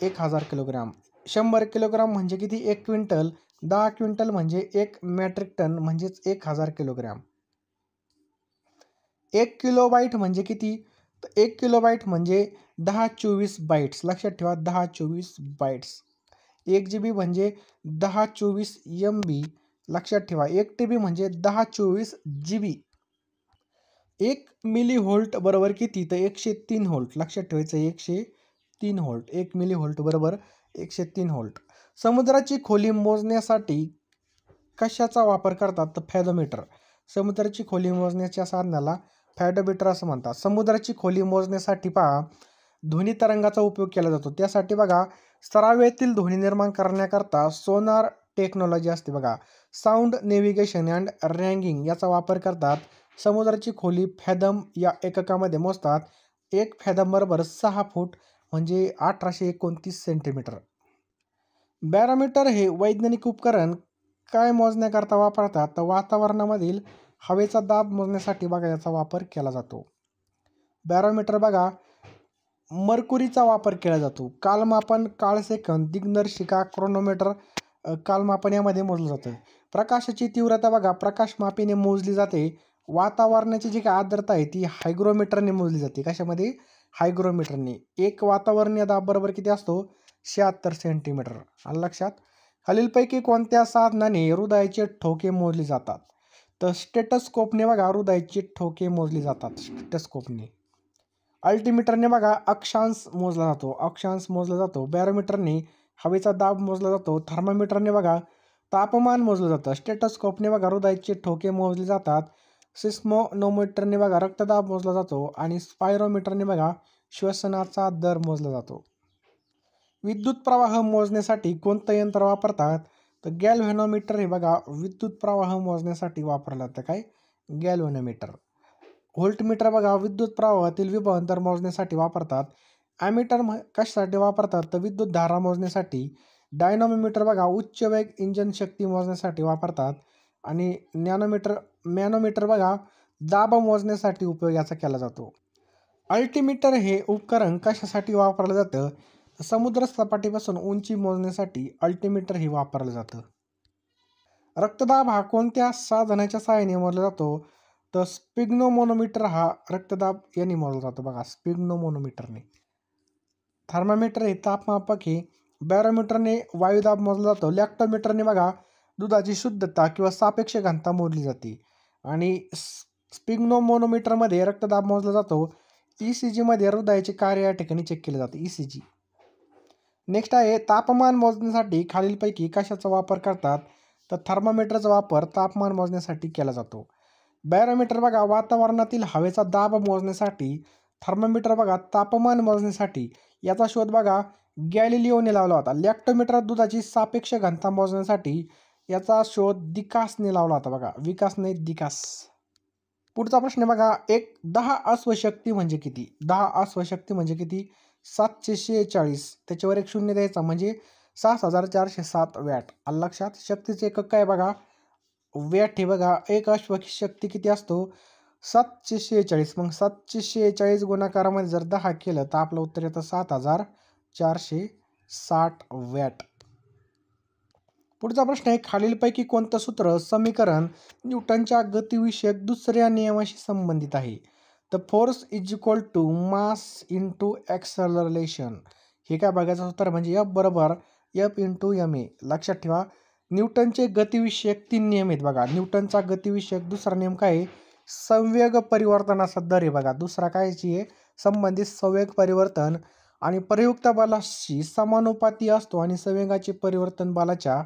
1000 किलोग्रॅम. 100 किलोग्राम म्हणजे किती, 1 क्विंटल. 10 क्विंटल म्हणजे 1 मेट्रिक टन म्हणजेच 1000 किलोग्रॅम. 1 किलोबाईट म्हणजे किती, तर 1 किलोबाईट म्हणजे 1024 बाईट्स. लक्षात ठेवा 1024 बाईट्स. 1 GB म्हणजे 1024 MB. लक्षात ठेवा 1 TB म्हणजे 1024 GB. 1 मिली व्होल्ट बरोबर किती, तर 103 व्होल्ट. लक्षात ठेवायचं 103 व्होल्ट. 1 मिली व्होल्ट बरोबर 103 व्होल्ट. समुद्राची खोली मोजण्यासाठी कशाचा वापर करतात, तर फॅथोमीटर. समुद्राची खोली मोजण्याच्या साधनाला फॅथोमीटर असं म्हणतात. समुद्राची खोली मोजण्यासाठी पहा ध्वनी तरंगाचा उपयोग केला जातो. त्यासाठी बघा स्तरावेतील ध्वनी निर्माण करण्याकरता सोनार टेक्नॉलॉजी असते बघा. साऊंड नेव्हिगेशन अँड रँगिंग याचा वापर करतात. समुद्राची खोली फॅथम या एककामध्ये मोजतात. 1 फॅथम बरोबर 6 फूट म्हणजे 1829 सेंटीमीटर. बॅरोमीटर हे वैज्ञानिक उपकरण काय मोजण्याकरता वापरतात, तर वातावरणामधील हवेचा दाब मोजण्यासाठी बघा याचा वापर केला जातो. बॅरोमीटर बघा मर्कुरीचा वापर केला जातो. कालमापन, काळसेकंद, दिग्दर्शिका, क्रोनोमीटर, कालमापन यामध्ये मोजलं जातं. प्रकाशाची तीव्रता बघा प्रकाशमापीने मोजली जाते. वातावरणाची जी काय आर्द्रता आहे ती हायग्रोमीटरने मोजली जाते. कशामध्ये, हायग्रोमीटरने. 1 वातावरणीय दाब बरोबर किती असतो, 76 सेंटीमीटर. आलं लक्षात. खालीलपैकी कोणत्या साधनाने हृदयाचे ठोके मोजले जातात, तर स्टेटस्कोपने बघा हृदयाची ठोके मोजली जातात. स्टेटस्कोपने. अल्टिमीटरने बघा अक्षांश मोजला जातो. अक्षांश मोजला जातो. बॅरोमीटरने हवेचा दाब मोजला जातो. थर्मामीटरने बघा तापमान मोजलं जातं. स्टेटस्कोपने बघा हृदयाचे ठोके मोजले जातात. सिस्मोनोमीटरने बघा रक्तदाब मोजला जातो आणि स्पायरोमीटरने बघा श्वसनाचा दर मोजला जातो. विद्युत प्रवाह मोजण्यासाठी कोणतं यंत्र वापरतात, तर गॅल्व्हॅनोमीटर हे बघा विद्युत प्रवाह मोजण्यासाठी वापरलं जातं. काय, गॅल्व्हॅनोमीटर. व्होल्टमीटर बघा विद्युत प्रवाहातील विभवांतर मोजण्यासाठी वापरतात. ॲमीटर कशासाठी वापरतात, तर विद्युत धारा मोजण्यासाठी. डायनॅमोमीटर बघा उच्च वेग इंजन शक्ती मोजण्यासाठी वापरतात. आणि मॅनोमीटर बघा दाब मोजण्यासाठी उपयोग याचा केला जातो. अल्टिमीटर हे उपकरण कशासाठी वापरलं जातं, समुद्र सपाटीपासून उंची मोजण्यासाठी अल्टिमीटर हे वापरलं जातं. रक्तदाब हा कोणत्या साधनाच्या सहाय्याने मोजला जातो, तर स्पिग्नोमोनोमीटर हा रक्तदाब याने मोजला जातो बघा, स्पिग्नोमोनोमीटरने. थर्मामीटर हे तापमापक हे. बॅरोमीटरने वायुदाब मोजला जातो. लॅक्टोमीटरने बघा दुधाची शुद्धता किंवा सापेक्ष घनता मोजली जाते. आणि स्पिग्नोमोनोमीटरमध्ये रक्तदाब मोजला जातो. ECG मध्ये हृदयाचे कार्य या ठिकाणी चेक केले जाते. ECG. नेक्स्ट आहे तापमान मोजण्यासाठी खालीलपैकी कशाचा वापर करतात, तर थर्मामीटरचा वापर तापमान मोजण्यासाठी केला जातो. बॅरोमीटर बघा वातावरणातील हवेचा दाब मोजण्यासाठी. थर्मामीटर बघा तापमान मोजण्यासाठी. याचा शोध बघा गॅलिलिओने लावला होता. लॅक्टोमीटर दुधाची सापेक्ष घनता मोजण्यासाठी. याचा शोध दिकासने लावला होता बघा, विकास नाही दिकास. पुढचा प्रश्न बघा 10 अश्वशक्ती म्हणजे किती. 10 अश्वशक्ती म्हणजे किती, 746. त्याच्यावर एक शून्य द्यायचा म्हणजे 6407 वॅट. आलं लक्षात. शक्तीचे एकक काय बघा, वॅट हे बघा. एक अश्वशक्ती किती असतो, 746. मग 746 गुणाकारामध्ये जर 10 केलं तर आपलं उत्तर येतं 7460 वॅट. पुढचा प्रश्न आहे खालीलपैकी कोणतं सूत्र समीकरण न्यूटनच्या गतिविषयक दुसऱ्या नियमाशी संबंधित आहे, तर force is equal to mass into acceleration. हे काय बघायचं सूत्र म्हणजे F बरोबर F इंटू ma. लक्षात ठेवा न्यूटनचे गतिविषयक 3 नियम आहेत बघा. न्यूटनचा गतिविषयक दुसरा नियम काय आहे? संवेग परिवर्तनाचा दर आहे बघा. दुसरा कायची आहे? संबंधित संवेग परिवर्तन आणि प्रयुक्त बलाशी समानुपाती असतो आणि संवेगाचे परिवर्तन बलाच्या